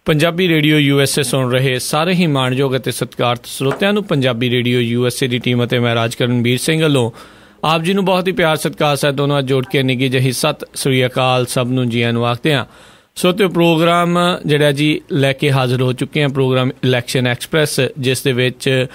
Punjabi radio USA ਸੁਣ ਰਹੇ ਸਾਰੇ ਹੀ ਮਾਣਯੋਗ ਅਤੇ ਸਤਿਕਾਰਤ ਸਰੋਤਿਆਂ ਨੂੰ ਪੰਜਾਬੀ ਰੇਡੀਓ USA ਦੀ ਟੀਮ ਅਤੇ ਮੈਂ ਰਾਜ ਕਰਨਵੀਰ ਸਿੰਘ ਵੱਲੋਂ ਆਪ ਜੀ ਨੂੰ ਬਹੁਤ ਹੀ ਪਿਆਰ ਸਤਿਕਾਰ ਸਹਿਤ ਦੋਨੋਂ ਹੱਥ ਜੋੜ ਕੇ ਨਿੱਘੀ ਜਿਹੀ ਸਤਿ ਸ੍ਰੀ ਅਕਾਲ ਸਭ ਨੂੰ ਜੀਆਂ ਨੂੰ ਆਖਦੇ ਹਾਂ। ਸੋ ਤੇ ਪ੍ਰੋਗਰਾਮ ਜਿਹੜਾ ਜੀ ਲੈ ਕੇ ਹਾਜ਼ਰ ਹੋ ਚੁੱਕੇ ਹਾਂ, ਪ੍ਰੋਗਰਾਮ ਇਲੈਕਸ਼ਨ ਐਕਸਪ੍ਰੈਸ, ਜਿਸ ਦੇ ਵਿੱਚ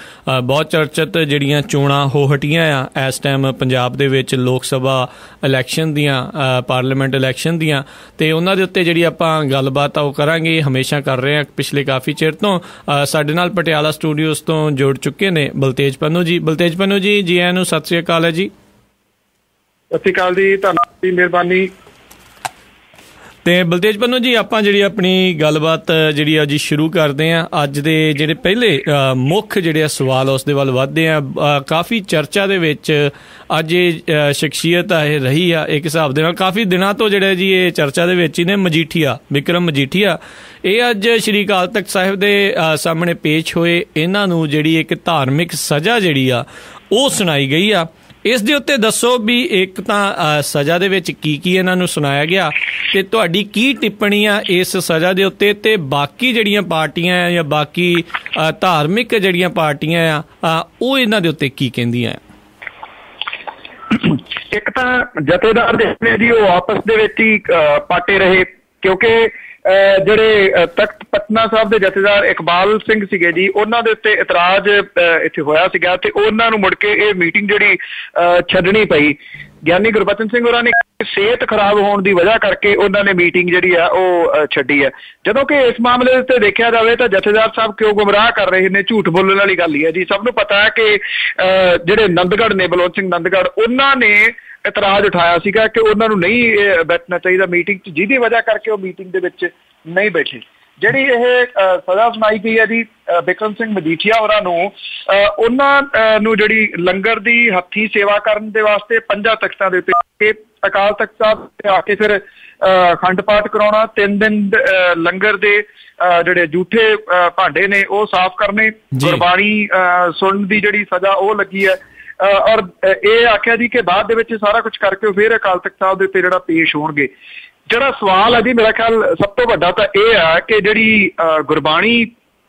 ਬਹੁਤ ਚਰਚਿਤ ਜਿਹੜੀਆਂ ਚੋਣਾਂ ਹੋ ਹਟੀਆਂ ਆ ਇਸ ਟਾਈਮ ਪੰਜਾਬ ਦੇ ਵਿੱਚ, ਲੋਕ ਸਭਾ ਇਲੈਕਸ਼ਨ ਦੀਆਂ, ਪਾਰਲੀਮੈਂਟ ਇਲੈਕਸ਼ਨ ਦੀਆਂ, ਅਤੇ ਉਹਨਾਂ ਦੇ ਉੱਤੇ ਜਿਹੜੀ ਆਪਾਂ ਗੱਲਬਾਤ ਆ ਉਹ ਕਰਾਂਗੇ, ਹਮੇਸ਼ਾ ਕਰ ਰਹੇ ਹਾਂ ਪਿਛਲੇ ਕਾਫੀ ਚਿਰ ਤੋਂ। ਸਾਡੇ ਨਾਲ ਪਟਿਆਲਾ ਸਟੂਡੀਓਜ਼ ਤੋਂ ਜੁੜ ਚੁੱਕੇ ਨੇ ਬਲਤੇਜ ਪੰਨੂ ਜੀ। ਬਲਤੇਜ ਪੰਨੂ ਜੀ, ਜੀ ਆਇਆਂ ਨੂੰ ਸਤਿ ਸ੍ਰੀ ਅਕਾਲ ਹੈ ਜੀ। ਸਤਿ ਸ਼੍ਰੀ ਅਕਾਲ ਜੀ, ਧੰਨਵਾਦ ਜੀ, ਮਿਹਰਬਾਨੀ। ਅਤੇ ਬਲਤੇਜ ਪੰਨੂ ਜੀ, ਆਪਾਂ ਜਿਹੜੀ ਆਪਣੀ ਗੱਲਬਾਤ ਜਿਹੜੀ ਆ ਜੀ ਸ਼ੁਰੂ ਕਰਦੇ ਹਾਂ। ਅੱਜ ਦੇ ਜਿਹੜੇ ਪਹਿਲੇ ਮੁੱਖ ਜਿਹੜੇ ਆ ਸਵਾਲ ਉਸ ਦੇ ਵੱਲ ਵੱਧਦੇ ਆ। ਕਾਫੀ ਚਰਚਾ ਦੇ ਵਿੱਚ ਅੱਜ ਇਹ ਸ਼ਖਸੀਅਤ ਆ, ਇਹ ਰਹੀ ਆ ਇੱਕ ਹਿਸਾਬ ਦੇ ਨਾਲ ਕਾਫੀ ਦਿਨਾਂ ਤੋਂ ਜਿਹੜਾ ਜੀ ਇਹ ਚਰਚਾ ਦੇ ਵਿੱਚ ਹੀ ਨੇ। ਮਜੀਠੀਆ, ਵਿਕਰਮ ਮਜੀਠੀਆ, ਇਹ ਅੱਜ ਸ਼੍ਰੀ ਅਕਾਲ ਤਖ਼ਤ ਸਾਹਿਬ ਦੇ ਸਾਹਮਣੇ ਪੇਸ਼ ਹੋਏ। ਇਹਨਾਂ ਨੂੰ ਜਿਹੜੀ ਇੱਕ ਧਾਰਮਿਕ ਸਜ਼ਾ ਜਿਹੜੀ ਆ ਉਹ ਸੁਣਾਈ ਗਈ ਆ। ਇਸ ਦੇ ਉੱਤੇ ਦੱਸੋ ਵੀ ਇੱਕ ਤਾਂ ਸਜ਼ਾ ਦੇ ਵਿੱਚ ਕੀ ਕੀ ਇਹਨਾਂ ਨੂੰ ਸੁਣਾਇਆ ਗਿਆ, ਅਤੇ ਤੁਹਾਡੀ ਕੀ ਟਿੱਪਣੀ ਆ ਇਸ ਸਜ਼ਾ ਦੇ ਉੱਤੇ, ਅਤੇ ਬਾਕੀ ਜਿਹੜੀਆਂ ਪਾਰਟੀਆਂ ਆ ਜਾਂ ਬਾਕੀ ਧਾਰਮਿਕ ਜਿਹੜੀਆਂ ਪਾਰਟੀਆਂ ਆ ਉਹ ਇਹਨਾਂ ਦੇ ਉੱਤੇ ਕੀ ਕਹਿੰਦੀਆਂ ਆ? ਇੱਕ ਤਾਂ ਜਥੇਦਾਰ ਦੇ ਜੀ ਉਹ ਆਪਸ ਦੇ ਵਿੱਚ ਹੀ ਪਾਟੇ ਰਹੇ, ਕਿਉਂਕਿ ਜਿਹੜੇ ਤਖਤ ਪਟਨਾ ਸਾਹਿਬ ਦੇ ਜਥੇਦਾਰ ਇਕਬਾਲ ਸਿੰਘ ਸੀਗੇ ਜੀ, ਉਹਨਾਂ ਦੇ ਉੱਤੇ ਇਤਰਾਜ਼ ਇੱਥੇ ਹੋਇਆ ਸੀਗਾ, ਤੇ ਉਹਨਾਂ ਨੂੰ ਮੁੜ ਕੇ ਇਹ ਮੀਟਿੰਗ ਜਿਹੜੀ ਛੱਡਣੀ ਪਈ। ਗਿਆਨੀ ਗੁਰਬਚਨ ਸਿੰਘ ਹੋਰਾਂ ਨੇ ਸਿਹਤ ਖਰਾਬ ਹੋਣ ਦੀ ਵਜ੍ਹਾ ਕਰਕੇ ਉਹਨਾਂ ਨੇ ਮੀਟਿੰਗ ਜਿਹੜੀ ਆ ਉਹ ਛੱਡੀ ਹੈ। ਜਦੋਂ ਕਿ ਇਸ ਮਾਮਲੇ ਦੇ ਉੱਤੇ ਦੇਖਿਆ ਜਾਵੇ ਤਾਂ ਜਥੇਦਾਰ ਸਾਹਿਬ ਕਿਉਂ ਗੁੰਮਰਾਹ ਕਰ ਰਹੇ ਨੇ, ਝੂਠ ਬੋਲਣ ਵਾਲੀ ਗੱਲ ਹੀ ਹੈ ਜੀ। ਸਭ ਨੂੰ ਪਤਾ ਹੈ ਕਿ ਜਿਹੜੇ ਨੰਦਗੜ੍ਹ ਨੇ, ਬਲਵੰਤ ਸਿੰਘ ਨੰਦਗੜ੍ਹ, ਉਹਨਾਂ ਨੇ ਇਤਰਾਜ਼ ਉਠਾਇਆ ਸੀਗਾ ਕਿ ਉਹਨਾਂ ਨੂੰ ਨਹੀਂ ਬੈਠਣਾ ਚਾਹੀਦਾ ਮੀਟਿੰਗ 'ਚ, ਜਿਹਦੀ ਵਜ੍ਹਾ ਕਰਕੇ ਉਹ ਮੀਟਿੰਗ ਦੇ ਵਿੱਚ ਨਹੀਂ ਬੈਠੇ। ਜਿਹੜੀ ਇਹ ਸਜ਼ਾ ਸੁਣਾਈ ਗਈ ਹੈ ਜੀ ਬਿਕਰਮ ਸਿੰਘ ਮਜੀਠੀਆ ਹੋਰਾਂ ਨੂੰ, ਉਹਨਾਂ ਨੂੰ ਜਿਹੜੀ ਲੰਗਰ ਦੀ ਹੱਥੀਂ ਸੇਵਾ ਕਰਨ ਦੇ ਵਾਸਤੇ 5 ਤਖਤਾਂ ਦੇ ਉੱਤੇ ਅਕਾਲ ਤਖ਼ਤ ਸਾਹਿਬ ਤੇ ਆ ਕੇ ਫਿਰ ਅਖੰਡ ਪਾਠ ਕਰਾਉਣਾ, 3 ਦਿਨ ਲੰਗਰ ਦੇ ਜਿਹੜੇ ਜੂਠੇ ਭਾਂਡੇ ਨੇ ਉਹ ਸਾਫ਼ ਕਰਨੇ, ਗੁਰਬਾਣੀ ਸੁਣਨ ਦੀ ਜਿਹੜੀ ਸਜ਼ਾ ਉਹ ਲੱਗੀ ਹੈ। ਔਰ ਇਹ ਆਖਿਆ ਜੀ ਕਿ ਬਾਅਦ ਦੇ ਵਿੱਚ ਸਾਰਾ ਕੁਛ ਕਰਕੇ ਫਿਰ ਅਕਾਲ ਤਖ਼ਤ ਸਾਹਿਬ ਦੇ ਉੱਤੇ ਜਿਹੜਾ ਪੇਸ਼ ਹੋਣਗੇ। ਜਿਹੜਾ ਸਵਾਲ ਹੈ ਜੀ ਮੇਰਾ ਖਿਆਲ ਸਭ ਤੋਂ ਵੱਡਾ ਤਾਂ ਇਹ ਆ ਕਿ ਜਿਹੜੀ ਗੁਰਬਾਣੀ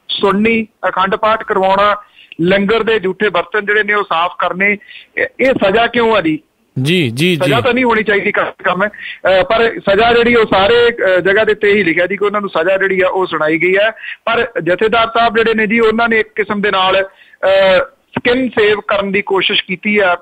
ਸੁਣਨੀ, ਅਖੰਡ ਪਾਠ ਕਰਵਾਉਣਾ, ਲੰਗਰ ਦੇ ਜੂਠੇ ਬਰਤਨ ਜਿਹੜੇ ਨੇ ਉਹ ਸਾਫ਼ ਕਰਨੇ, ਇਹ ਸਜ਼ਾ ਕਿਉਂ ਆ ਜੀ? ਜੀ ਸਜ਼ਾ ਤਾਂ ਨਹੀਂ ਹੋਣੀ ਚਾਹੀਦੀ ਕੰਮ ਹੈ, ਪਰ ਸਜ਼ਾ ਜਿਹੜੀ ਉਹ ਸਾਰੇ ਜਗ੍ਹਾ ਦੇ ਉੱਤੇ ਹੀ ਲਿਖਿਆ ਜੀ ਕਿ ਉਹਨਾਂ ਨੂੰ ਸਜ਼ਾ ਜਿਹੜੀ ਆ ਉਹ ਸੁਣਾਈ ਗਈ ਹੈ। ਪਰ ਜਥੇਦਾਰ ਸਾਹਿਬ ਜਿਹੜੇ ਨੇ ਜੀ, ਉਹਨਾਂ ਨੇ ਇੱਕ ਕਿਸਮ ਦੇ ਨਾਲ ਸਕਿਨ ਸੇਵ ਕਰਨ ਦੀ ਕੋਸ਼ਿਸ਼ ਕੀਤੀ ਆ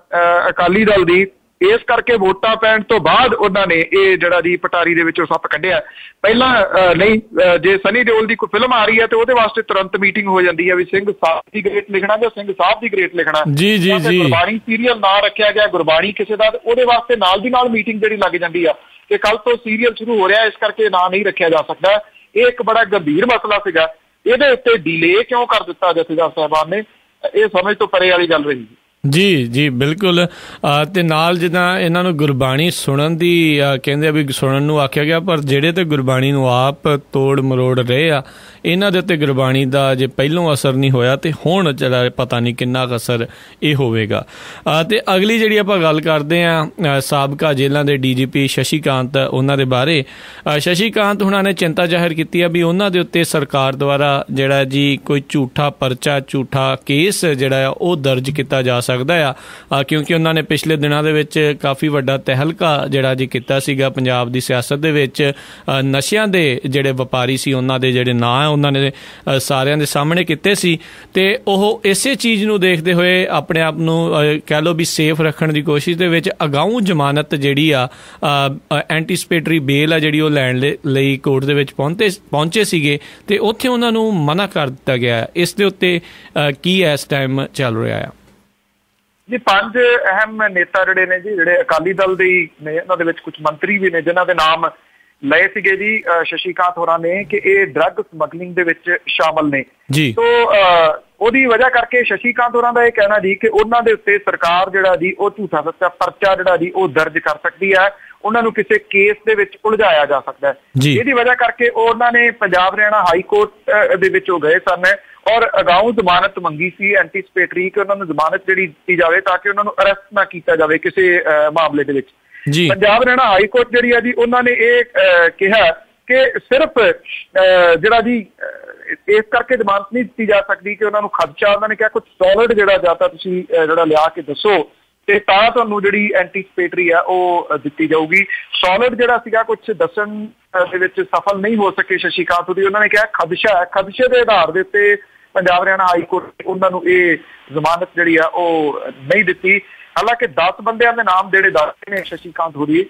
ਅਕਾਲੀ ਦਲ ਦੀ। ਇਸ ਕਰਕੇ ਵੋਟਾਂ ਪੈਣ ਤੋਂ ਬਾਅਦ ਉਹਨਾਂ ਨੇ ਇਹ ਜਿਹੜਾ ਜੀ ਪਟਾਰੀ ਦੇ ਵਿੱਚੋਂ ਸੱਪ ਕੱਢਿਆ। ਪਹਿਲਾਂ ਨਹੀਂ, ਜੇ ਸਨੀ ਦਿਓਲ ਦੀ ਕੋਈ ਫਿਲਮ ਆ ਰਹੀ ਹੈ ਤੇ ਉਹਦੇ ਵਾਸਤੇ ਤੁਰੰਤ ਮੀਟਿੰਗ ਹੋ ਜਾਂਦੀ ਹੈ ਵੀ ਸਿੰਘ ਸਾਹਿਬ ਦੀ ਗ੍ਰੇਟ ਲਿਖਣਾ ਜਾਂ ਸਿੰਘ ਸਾਹਿਬ ਦੀ ਗ੍ਰੇਟ ਲਿਖਣਾ। ਗੁਰਬਾਣੀ ਸੀਰੀਅਲ ਨਾ ਰੱਖਿਆ ਗਿਆ, ਗੁਰਬਾਣੀ ਕਿਸੇ ਦਾ, ਉਹਦੇ ਵਾਸਤੇ ਨਾਲ ਦੀ ਨਾਲ ਮੀਟਿੰਗ ਜਿਹੜੀ ਲੱਗ ਜਾਂਦੀ ਆ ਕਿ ਕੱਲ ਤੋਂ ਸੀਰੀਅਲ ਸ਼ੁਰੂ ਹੋ ਰਿਹਾ, ਇਸ ਕਰਕੇ ਨਾਂ ਨਹੀਂ ਰੱਖਿਆ ਜਾ ਸਕਦਾ। ਇਹ ਇੱਕ ਬੜਾ ਗੰਭੀਰ ਮਸਲਾ ਸੀਗਾ। ਇਹਦੇ ਉੱਤੇ ਡੀਲੇ ਕਿਉਂ ਕਰ ਦਿੱਤਾ ਜਥੇਦਾਰ ਸਾਹਿਬਾਨ ਨੇ, ਇਹ ਸਮਝ ਤੋਂ ਪਰੇ ਵਾਲੀ ਗੱਲ ਰਹੀ। ਜੀ ਬਿਲਕੁਲ। ਅਤੇ ਨਾਲ ਜਿੱਦਾਂ ਇਹਨਾਂ ਨੂੰ ਗੁਰਬਾਣੀ ਸੁਣਨ ਦੀ ਕਹਿੰਦੇ ਆ ਵੀ ਸੁਣਨ ਨੂੰ ਆਖਿਆ ਗਿਆ, ਪਰ ਜਿਹੜੇ ਤਾਂ ਗੁਰਬਾਣੀ ਨੂੰ ਆਪ ਤੋੜ ਮਰੋੜ ਰਹੇ ਆ, ਇਹਨਾਂ ਦੇ ਉੱਤੇ ਗੁਰਬਾਣੀ ਦਾ ਜੇ ਪਹਿਲੋਂ ਅਸਰ ਨਹੀਂ ਹੋਇਆ ਤੇ ਹੁਣ ਜਿਹੜਾ ਪਤਾ ਨਹੀਂ ਕਿੰਨਾ ਕੁ ਅਸਰ ਇਹ ਹੋਵੇਗਾ। ਅਤੇ ਅਗਲੀ ਜਿਹੜੀ ਆਪਾਂ ਗੱਲ ਕਰਦੇ ਹਾਂ ਸਾਬਕਾ ਜੇਲ੍ਹਾਂ ਦੇ DGP ਸ਼ਸ਼ੀ ਕਾਂਤ, ਉਹਨਾਂ ਦੇ ਬਾਰੇ। ਸ਼ਸ਼ੀ ਕਾਂਤ ਹੁਣਾਂ ਨੇ ਚਿੰਤਾ ਜ਼ਾਹਿਰ ਕੀਤੀ ਆ ਵੀ ਉਹਨਾਂ ਦੇ ਉੱਤੇ ਸਰਕਾਰ ਦੁਆਰਾ ਜਿਹੜਾ ਜੀ ਕੋਈ ਝੂਠਾ ਪਰਚਾ, ਝੂਠਾ ਕੇਸ ਜਿਹੜਾ ਆ ਉਹ ਦਰਜ ਕੀਤਾ ਜਾ ਸਕਦਾ ਆ, ਕਿਉਂਕਿ ਉਹਨਾਂ ਨੇ ਪਿਛਲੇ ਦਿਨਾਂ ਦੇ ਵਿੱਚ ਕਾਫੀ ਵੱਡਾ ਤਹਿਲਕਾ ਜਿਹੜਾ ਜੀ ਕੀਤਾ ਸੀਗਾ ਪੰਜਾਬ ਦੀ ਸਿਆਸਤ ਦੇ ਵਿੱਚ। ਨਸ਼ਿਆਂ ਦੇ ਜਿਹੜੇ ਵਪਾਰੀ ਸੀ ਉਹਨਾਂ ਦੇ ਜਿਹੜੇ ਨਾਂ ਉਹਨਾਂ ਨੇ ਸਾਰਿਆਂ ਦੇ ਸਾਹਮਣੇ ਕੀਤੇ ਸੀ, ਅਤੇ ਉਹ ਇਸੇ ਚੀਜ਼ ਨੂੰ ਦੇਖਦੇ ਹੋਏ ਆਪਣੇ ਆਪ ਨੂੰ ਕਹਿ ਲਓ ਵੀ ਸੇਫ ਰੱਖਣ ਦੀ ਕੋਸ਼ਿਸ਼ ਦੇ ਵਿੱਚ ਅਗਾਊਂ ਜ਼ਮਾਨਤ ਜਿਹੜੀ ਆ, ਐਂਟੀਸਪੇਟਰੀ ਬੇਲ ਆ ਜਿਹੜੀ ਉਹ ਲੈਣ ਲਈ ਕੋਰਟ ਦੇ ਵਿੱਚ ਪਹੁੰਚੇ ਸੀਗੇ, ਅਤੇ ਉੱਥੇ ਉਹਨਾਂ ਨੂੰ ਮਨ੍ਹਾ ਕਰ ਦਿੱਤਾ ਗਿਆ। ਇਸ ਦੇ ਉੱਤੇ ਕੀ ਇਸ ਟਾਈਮ ਚੱਲ ਰਿਹਾ ਆ? ਜੀ 5 ਅਹਿਮ ਨੇਤਾ ਜਿਹੜੇ ਨੇ ਜੀ, ਜਿਹੜੇ ਅਕਾਲੀ ਦਲ ਦੇ ਨੇ, ਉਹਨਾਂ ਦੇ ਵਿੱਚ ਕੁਝ ਮੰਤਰੀ ਵੀ ਨੇ ਜਿਨ੍ਹਾਂ ਦੇ ਨਾਮ ਲਏ ਸੀਗੇ ਜੀ ਸ਼ਸ਼ੀ ਕਾਂਤ ਹੋਰਾਂ ਨੇ ਕਿ ਇਹ ਡਰੱਗ ਸਮਗਲਿੰਗ ਦੇ ਵਿੱਚ ਸ਼ਾਮਲ ਨੇ ਜੀ। ਤੋ ਉਹਦੀ ਵਜ੍ਹਾ ਕਰਕੇ ਸ਼ਸ਼ੀ ਕਾਂਤ ਹੋਰਾਂ ਦਾ ਇਹ ਕਹਿਣਾ ਜੀ ਕਿ ਉਹਨਾਂ ਦੇ ਉੱਤੇ ਸਰਕਾਰ ਜਿਹੜਾ ਜੀ ਉਹ ਝੂਠਾ ਸੱਚਾ ਪਰਚਾ ਜਿਹੜਾ ਜੀ ਉਹ ਦਰਜ ਕਰ ਸਕਦੀ ਹੈ, ਉਹਨਾਂ ਨੂੰ ਕਿਸੇ ਕੇਸ ਦੇ ਵਿੱਚ ਉਲਝਾਇਆ ਜਾ ਸਕਦਾ ਹੈ। ਇਹਦੀ ਵਜ੍ਹਾ ਕਰਕੇ ਉਹਨਾਂ ਨੇ ਪੰਜਾਬ ਹਰਿਆਣਾ ਹਾਈ ਕੋਰਟ ਦੇ ਵਿੱਚ ਉਹ ਗਏ ਸਨ ਔਰ ਅਗਾਊਂ ਜ਼ਮਾਨਤ ਮੰਗੀ ਸੀ ਐਂਟੀਸਪੇਟਰੀ, ਕਿ ਉਹਨਾਂ ਨੂੰ ਜ਼ਮਾਨਤ ਜਿਹੜੀ ਦਿੱਤੀ ਜਾਵੇ ਤਾਂ ਕਿ ਉਹਨਾਂ ਨੂੰ ਅਰੈਸਟ ਨਾ ਕੀਤਾ ਜਾਵੇ ਕਿਸੇ ਮਾਮਲੇ ਦੇ ਵਿੱਚ। ਪੰਜਾਬ ਹਰਿਆਣਾ ਹਾਈ ਕੋਰਟ ਜਿਹੜੀ ਆ ਜੀ, ਉਹਨਾਂ ਨੇ ਇਹ ਕਿਹਾ ਕਿ ਸਿਰਫ ਜਿਹੜਾ ਜੀ ਇਸ ਕਰਕੇ ਜ਼ਮਾਨਤ ਨਹੀਂ ਦਿੱਤੀ ਜਾ ਸਕਦੀ ਕਿ ਉਹਨਾਂ ਨੂੰ ਖਦਸ਼ਾ, ਉਹਨਾਂ ਨੇ ਕਿਹਾ ਕੁਝ ਸੋਲਿਡ ਜਿਹੜਾ ਜਾਂ ਤਾਂ ਤੁਸੀਂ ਜਿਹੜਾ ਲਿਆ ਕੇ ਦੱਸੋ ਤੇ ਤਾਂ ਤੁਹਾਨੂੰ ਜਿਹੜੀ ਐਂਟੀਸਪੇਟਰੀ ਆ ਉਹ ਦਿੱਤੀ ਜਾਊਗੀ। ਸੋਲਿਡ ਜਿਹੜਾ ਸੀਗਾ ਕੁਝ ਦੱਸਣ ਦੇ ਵਿੱਚ ਸਫਲ ਨਹੀਂ ਹੋ ਸਕੇ ਸ਼ਸ਼ੀ ਕਾਂਤ ਹੋਰੀ। ਉਹਨਾਂ ਨੇ ਕਿਹਾ ਖਦਸ਼ਾ ਹੈ, ਖਦਸ਼ੇ ਦੇ ਆਧਾਰ ਦੇ ਉੱਤੇ ਪੰਜਾਬ ਹਰਿਆਣਾ ਹਾਈ ਕੋਰਟ ਨੇ ਉਹਨਾਂ ਨੂੰ ਇਹ ਜ਼ਮਾਨਤ ਜਿਹੜੀ ਆ ਉਹ ਨਹੀਂ ਦਿੱਤੀ। ਹਾਲਾਂਕਿ 10 ਬੰਦਿਆਂ ਦੇ ਨਾਮ ਜਿਹੜੇ ਦੱਸਦੇ ਨੇ ਸ਼ਸ਼ੀ ਕਾਂਤ ਹੋਰੀ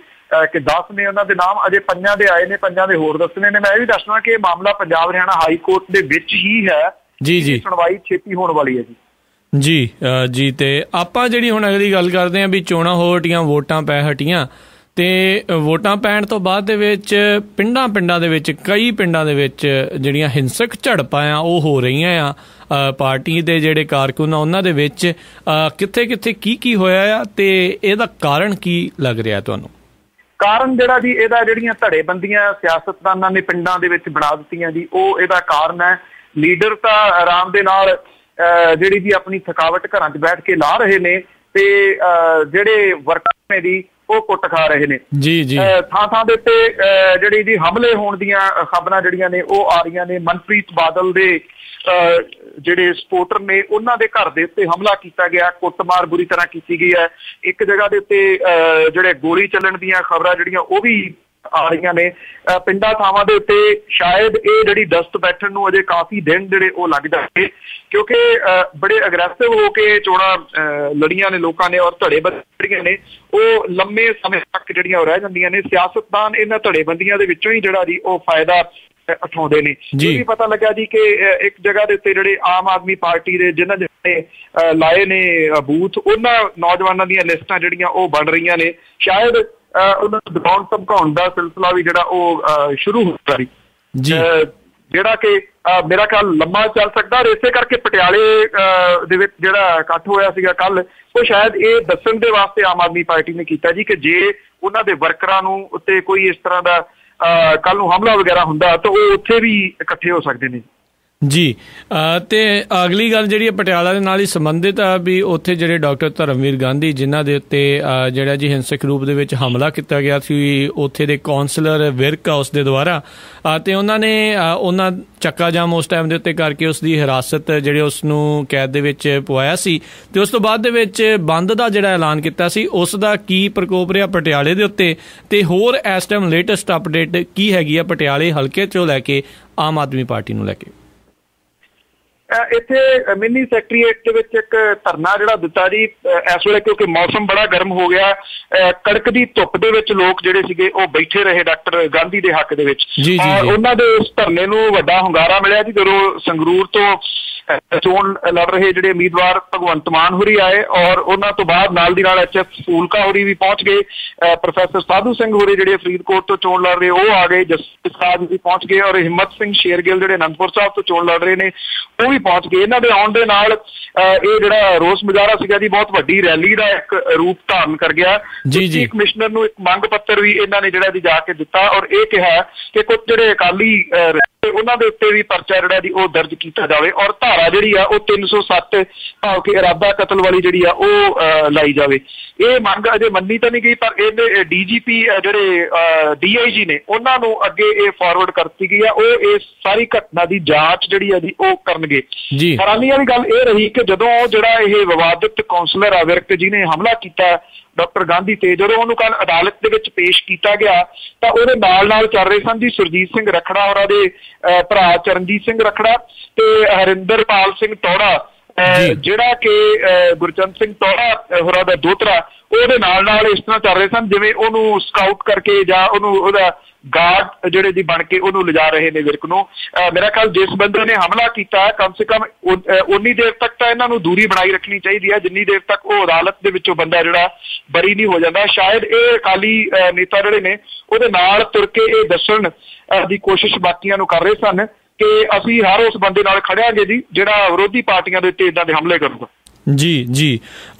ਕਿ 10 ਨੇ, ਉਹਨਾਂ ਦੇ ਨਾਮ ਅਜੇ 5 ਦੇ ਆਏ ਨੇ, 5 ਦੇ ਹੋਰ ਦੱਸਣੇ ਨੇ। ਮੈਂ ਇਹ ਵੀ ਦੱਸਣਾ ਕਿ ਇਹ ਮਾਮਲਾ ਪੰਜਾਬ ਹਰਿਆਣਾ ਹਾਈ ਕੋਰਟ ਦੇ ਵਿੱਚ ਹੀ ਹੈ। ਜੀ ਜੀ, ਸੁਣਵਾਈ ਛੇਤੀ ਹੋਣ ਵਾਲੀ ਹੈ ਜੀ। ਜੀ ਤੇ ਆਪਾਂ ਜਿਹੜੀ ਹੁਣ ਅਗਲੀ ਗੱਲ ਕਰਦੇ ਹਾਂ ਵੀ ਚੋਣਾਂ ਹੋ ਹਟੀਆਂ, ਵੋਟਾਂ ਪੈ ਹਟੀਆਂ ਤੇ ਵੋਟਾਂ ਪੈਣ ਤੋਂ ਬਾਅਦ ਦੇ ਵਿੱਚ ਪਿੰਡਾਂ ਦੇ ਵਿੱਚ ਕਈ ਪਿੰਡਾਂ ਦੇ ਵਿੱਚ ਜਿਹੜੀਆਂ ਹਿੰਸਕ ਝੜਪਾਂ ਆ ਉਹ ਹੋ ਰਹੀਆਂ ਆ ਪਾਰਟੀ ਦੇ ਜਿਹੜੇ ਕਾਰਕੁਨ ਆ ਉਹਨਾਂ ਦੇ ਵਿੱਚ। ਕਿੱਥੇ ਕੀ ਹੋਇਆ ਆ ਤੇ ਇਹਦਾ ਕਾਰਨ ਕੀ ਲੱਗ ਰਿਹਾ ਤੁਹਾਨੂੰ? ਕਾਰਨ ਜਿਹੜਾ ਜੀ ਇਹਦਾ ਜਿਹੜੀਆਂ ਧੜੇਬੰਦੀਆਂ ਸਿਆਸਤਦਾਨਾਂ ਨੇ ਪਿੰਡਾਂ ਦੇ ਵਿੱਚ ਬਣਾ ਦਿੱਤੀਆਂ ਜੀ, ਉਹ ਇਹਦਾ ਕਾਰਨ ਹੈ। ਲੀਡਰ ਤਾਂ ਆਰਾਮ ਦੇ ਨਾਲ ਜਿਹੜੀ ਜੀ ਆਪਣੀ ਥਕਾਵਟ ਘਰਾਂ 'ਚ ਬੈਠ ਕੇ ਲਾ ਰਹੇ ਨੇ ਤੇ ਜਿਹੜੇ ਵਰਕਰ ਨੇ ਜੀ ਉਹ ਕੁੱਟ ਖਾ ਰਹੇ ਨੇ। ਜੀ ਥਾਂ ਦੇ ਉੱਤੇ ਜਿਹੜੀ ਜੀ ਹਮਲੇ ਹੋਣ ਦੀਆਂ ਖਬਰਾਂ ਜਿਹੜੀਆਂ ਨੇ ਉਹ ਆ ਰਹੀਆਂ ਨੇ। ਮਨਪ੍ਰੀਤ ਬਾਦਲ ਦੇ ਜਿਹੜੇ ਸਪੋਰਟਰ ਨੇ ਉਹਨਾਂ ਦੇ ਘਰ ਦੇ ਉੱਤੇ ਹਮਲਾ ਕੀਤਾ ਗਿਆ, ਕੁੱਟਮਾਰ ਬੁਰੀ ਤਰ੍ਹਾਂ ਕੀਤੀ ਗਈ ਹੈ। ਇੱਕ ਜਗ੍ਹਾ ਦੇ ਉੱਤੇ ਜਿਹੜੇ ਗੋਲੀ ਚੱਲਣ ਦੀਆਂ ਖਬਰਾਂ ਜਿਹੜੀਆਂ ਉਹ ਵੀ ਆ ਰਹੀਆਂ ਨੇ। ਪਿੰਡਾਂ ਥਾਵਾਂ ਦੇ ਉੱਤੇ ਸ਼ਾਇਦ ਇਹ ਜਿਹੜੀ ਦਸਤ ਬੈਠਣ ਨੂੰ ਅਜੇ ਕਾਫੀ ਦਿਨ ਜਿਹੜੇ ਉਹ ਲੱਗ ਜਾਣਗੇ, ਕਿਉਂਕਿ ਬੜੇ ਅਗਰੈਸਿਵ ਹੋ ਕੇ ਚੋਣਾਂ ਲੜੀਆਂ ਨੇ ਲੋਕਾਂ ਨੇ ਔਰ ਧੜੇਬੰਦੀਆਂ ਜਿਹੜੀਆਂ ਨੇ ਉਹ ਲੰਮੇ ਸਮੇਂ ਤੱਕ ਜਿਹੜੀਆਂ ਉਹ ਰਹਿ ਜਾਂਦੀਆਂ ਨੇ। ਸਿਆਸਤਦਾਨ ਇਹਨਾਂ ਧੜੇਬੰਦੀਆਂ ਦੇ ਵਿੱਚੋਂ ਹੀ ਜਿਹੜਾ ਜੀ ਉਹ ਫਾਇਦਾ ਉਠਾਉਂਦੇ ਨੇ। ਇਹ ਵੀ ਪਤਾ ਲੱਗਾ ਜੀ ਕਿ ਇੱਕ ਜਗ੍ਹਾ ਦੇ ਉੱਤੇ ਜਿਹੜੇ ਆਮ ਆਦਮੀ ਪਾਰਟੀ ਦੇ ਜਿਨ੍ਹਾਂ ਨੇ ਲਾਏ ਨੇ ਬੂਥ, ਉਹਨਾਂ ਨੌਜਵਾਨਾਂ ਦੀਆਂ ਲਿਸਟਾਂ ਜਿਹੜੀਆਂ ਉਹ ਬਣ ਰਹੀਆਂ ਨੇ। ਸ਼ਾਇਦ ਉਹਨਾਂ ਨੂੰ ਦਬਾਉਣ ਧਮਕਾਉਣ ਦਾ ਸਿਲਸਿਲਾ ਵੀ ਜਿਹੜਾ ਉਹ ਸ਼ੁਰੂ ਹੋ ਰਿਹਾ ਜਿਹੜਾ ਕਿ ਮੇਰਾ ਖਿਆਲ ਲੰਮਾ ਚੱਲ ਸਕਦਾ। ਔਰ ਇਸੇ ਕਰਕੇ ਪਟਿਆਲੇ ਦੇ ਵਿੱਚ ਜਿਹੜਾ ਇਕੱਠ ਹੋਇਆ ਸੀਗਾ ਕੱਲ, ਉਹ ਸ਼ਾਇਦ ਇਹ ਦੱਸਣ ਦੇ ਵਾਸਤੇ ਆਮ ਆਦਮੀ ਪਾਰਟੀ ਨੇ ਕੀਤਾ ਜੀ ਕਿ ਜੇ ਉਹਨਾਂ ਦੇ ਵਰਕਰਾਂ ਨੂੰ ਉੱਤੇ ਕੋਈ ਇਸ ਤਰ੍ਹਾਂ ਦਾ ਕੱਲ ਨੂੰ ਹਮਲਾ ਵਗੈਰਾ ਹੁੰਦਾ ਤਾਂ ਉਹ ਉੱਥੇ ਵੀ ਇਕੱਠੇ ਹੋ ਸਕਦੇ ਨੇ। ਜੀ ਤੇ ਅਗਲੀ ਗੱਲ ਜਿਹੜੀ ਪਟਿਆਲਾ ਦੇ ਨਾਲ ਹੀ ਸੰਬੰਧਿਤ ਆ ਵੀ ਉੱਥੇ ਜਿਹੜੇ ਡਾਕਟਰ ਧਰਮਵੀਰ ਗਾਂਧੀ ਜਿਨ੍ਹਾਂ ਦੇ ਉੱਤੇ ਜਿਹੜਾ ਜੀ ਹਿੰਸਕ ਰੂਪ ਦੇ ਵਿੱਚ ਹਮਲਾ ਕੀਤਾ ਗਿਆ ਸੀ ਉੱਥੇ ਦੇ ਕੌਂਸਲਰ ਵਿਰਕ ਹਾਊਸ ਦੇ ਦੁਆਰਾ, ਤੇ ਉਹਨਾਂ ਚੱਕਾ ਜਾਮ ਉਸ ਟਾਈਮ ਦੇ ਉੱਤੇ ਕਰਕੇ ਉਸ ਦੀ ਹਿਰਾਸਤ ਜਿਹੜੇ ਉਸ ਨੂੰ ਕੈਦ ਦੇ ਵਿੱਚ ਪਵਾਇਆ ਸੀ ਤੇ ਉਸ ਤੋਂ ਬਾਅਦ ਦੇ ਵਿੱਚ ਬੰਦ ਦਾ ਜਿਹੜਾ ਐਲਾਨ ਕੀਤਾ ਸੀ, ਉਸ ਦਾ ਕੀ ਪ੍ਰਕੋਪ ਰਿਹਾ ਪਟਿਆਲੇ ਦੇ ਉੱਤੇ ਤੇ ਹੋਰ ਇਸ ਟਾਈਮ ਲੇਟੈਸਟ ਅਪਡੇਟ ਕੀ ਹੈਗੀ ਆ ਪਟਿਆਲੇ ਹਲਕੇ ਚੋਂ ਲੈ ਕੇ ਆਮ ਆਦਮੀ ਪਾਰਟੀ ਨੂੰ ਲੈ ਕੇ? ਇੱਥੇ ਮਿੰਨੀ ਸੈਕਟਰੀਏਟ ਦੇ ਵਿੱਚ ਇੱਕ ਧਰਨਾ ਜਿਹੜਾ ਦਿੱਤਾ ਜੀ ਇਸ ਵੇਲੇ, ਕਿਉਂਕਿ ਮੌਸਮ ਬੜਾ ਗਰਮ ਹੋ ਗਿਆ, ਕੜਕਦੀ ਧੁੱਪ ਦੇ ਵਿੱਚ ਲੋਕ ਜਿਹੜੇ ਸੀਗੇ ਉਹ ਬੈਠੇ ਰਹੇ ਡਾਕਟਰ ਗਾਂਧੀ ਦੇ ਹੱਕ ਦੇ ਵਿੱਚ। ਔਰ ਉਹਨਾਂ ਦੇ ਉਸ ਧਰਨੇ ਨੂੰ ਵੱਡਾ ਹੁੰਗਾਰਾ ਮਿਲਿਆ ਜੀ ਜਦੋਂ ਸੰਗਰੂਰ ਤੋਂ ਚੋਣ ਲੜ ਰਹੇ ਜਿਹੜੇ ਉਮੀਦਵਾਰ ਭਗਵੰਤ ਮਾਨ ਹੋਰੀ ਆਏ ਔਰ ਉਹਨਾਂ ਤੋਂ ਬਾਅਦ ਨਾਲ ਦੀ ਨਾਲ ਐਚ.ਐਸ. ਫੂਲਕਾ ਹੋਰੀ ਵੀ ਪਹੁੰਚ ਗਏ, ਪ੍ਰੋਫੈਸਰ ਸਾਧੂ ਸਿੰਘ ਹੋਰੀ ਜਿਹੜੇ ਫਰੀਦਕੋਟ ਤੋਂ ਚੋਣ ਲੜ ਰਹੇ ਉਹ ਆ ਗਏ, ਜਸਟਿਸ ਰਾਜ ਵੀ ਪਹੁੰਚ ਗਏ ਔਰ ਹਿੰਮਤ ਸਿੰਘ ਸ਼ੇਰਗਿੱਲ ਜਿਹੜੇ ਅਨੰਦਪੁਰ ਸਾਹਿਬ ਤੋਂ ਚੋਣ ਲੜ ਰਹੇ ਨੇ ਉਹ ਵੀ ਪਹੁੰਚ ਗਏ। ਇਹਨਾਂ ਦੇ ਆਉਣ ਦੇ ਨਾਲ ਇਹ ਜਿਹੜਾ ਰੋਸ ਮੁਜ਼ਾਹਰਾ ਸੀਗਾ ਜੀ ਬਹੁਤ ਵੱਡੀ ਰੈਲੀ ਦਾ ਇੱਕ ਰੂਪ ਧਾਰਨ ਕਰ ਗਿਆ। ਡਿਪਟੀ ਕਮਿਸ਼ਨਰ ਨੂੰ ਇੱਕ ਮੰਗ ਪੱਤਰ ਵੀ ਇਹਨਾਂ ਨੇ ਜਿਹੜਾ ਜੀ ਜਾ ਕੇ ਦਿੱਤਾ ਔਰ ਇਹ ਕਿਹਾ ਕਿ ਕੁਝ ਜਿਹੜੇ ਅਕਾਲੀ ਉਹਨਾਂ ਦੇ ਉੱਤੇ ਵੀ ਪਰਚਾ ਜਿਹੜਾ ਜੀ ਉਹ ਦਰਜ ਕੀਤਾ ਜਾਵੇ ਔਰ ਧਾਰਾ ਜਿਹੜੀ ਆ ਉਹ 307 ਭਾਵ ਕਿ ਇਰਾਦਾ ਕਤਲ ਵਾਲੀ ਜਿਹੜੀ ਆ ਉਹ ਲਾਈ ਜਾਵੇ। ਇਹ ਮੰਗ ਅਜੇ ਮੰਨੀ ਤਾਂ ਨਹੀਂ ਗਈ ਪਰ ਇਹਦੇ ਡੀਜੀਪੀ ਜਿਹੜੇ DIG ਨੇ ਉਹਨਾਂ ਨੂੰ ਅੱਗੇ ਇਹ ਫਾਰਵਰਡ ਕਰਤੀ ਗਈ ਆ, ਉਹ ਇਸ ਸਾਰੀ ਘਟਨਾ ਦੀ ਜਾਂਚ ਜਿਹੜੀ ਆ ਜੀ ਉਹ ਕਰਨਗੇ। ਹੈਰਾਨੀ ਵਾਲੀ ਗੱਲ ਇਹ ਰਹੀ ਕਿ ਜਦੋਂ ਜਿਹੜਾ ਇਹ ਵਿਵਾਦਿਤ ਕੌਂਸਲਰ ਆ ਵਿਰਕ ਜਿਹਨੇ ਹਮਲਾ ਕੀਤਾ ਡਾਕਟਰ ਗਾਂਧੀ ਤੇ, ਜਦੋਂ ਉਹਨੂੰ ਕੱਲ ਅਦਾਲਤ ਦੇ ਵਿੱਚ ਪੇਸ਼ ਕੀਤਾ ਗਿਆ ਤਾਂ ਉਹਦੇ ਨਾਲ ਚੱਲ ਰਹੇ ਸਨ ਜੀ ਸੁਰਜੀਤ ਸਿੰਘ ਰਖੜਾ ਹੋਰਾਂ ਦੇ ਭਰਾ ਚਰਨਜੀਤ ਸਿੰਘ ਰਖੜਾ ਤੇ ਹਰਿੰਦਰਪਾਲ ਸਿੰਘ ਟੌੜਾ ਜਿਹੜਾ ਕਿ ਗੁਰਚੰਦ ਸਿੰਘ ਟੌੜਾ ਹੋਰਾਂ ਦਾ ਦੋਤਰਾ, ਉਹਦੇ ਨਾਲ ਇਸ ਤਰ੍ਹਾਂ ਚੱਲ ਰਹੇ ਸਨ ਜਿਵੇਂ ਉਹਨੂੰ ਸਕਾਊਟ ਕਰਕੇ ਜਾਂ ਉਹਦਾ ਗਾਰਡ ਜਿਹੜੇ ਜੀ ਬਣ ਕੇ ਉਹਨੂੰ ਲਿਜਾ ਰਹੇ ਨੇ ਵਿਰਕ ਨੂੰ। ਮੇਰਾ ਖਿਆਲ ਜਿਸ ਬੰਦੇ ਨੇ ਹਮਲਾ ਕੀਤਾ ਕਮ ਸੇ ਕਮ ਉਨੀ ਦੇਰ ਤੱਕ ਤਾਂ ਇਹਨਾਂ ਨੂੰ ਦੂਰੀ ਬਣਾਈ ਰੱਖਣੀ ਚਾਹੀਦੀ ਹੈ ਜਿੰਨੀ ਦੇਰ ਤੱਕ ਉਹ ਅਦਾਲਤ ਦੇ ਵਿੱਚੋਂ ਬੰਦਾ ਜਿਹੜਾ ਬਰੀ ਨਹੀਂ ਹੋ ਜਾਂਦਾ। ਸ਼ਾਇਦ ਇਹ ਅਕਾਲੀ ਨੇਤਾ ਜਿਹੜੇ ਨੇ ਉਹਦੇ ਨਾਲ ਤੁਰ ਕੇ ਇਹ ਦੱਸਣ ਦੀ ਕੋਸ਼ਿਸ਼ ਬਾਕੀਆਂ ਨੂੰ ਕਰ ਰਹੇ ਸਨ ਕਿ ਅਸੀਂ ਹਰ ਉਸ ਬੰਦੇ ਨਾਲ ਖੜਿਆਂਗੇ ਜੀ ਜਿਹੜਾ ਵਿਰੋਧੀ ਪਾਰਟੀਆਂ ਦੇ ਉੱਤੇ ਇੱਦਾਂ ਦੇ ਹਮਲੇ ਕਰੂਗਾ। ਜੀ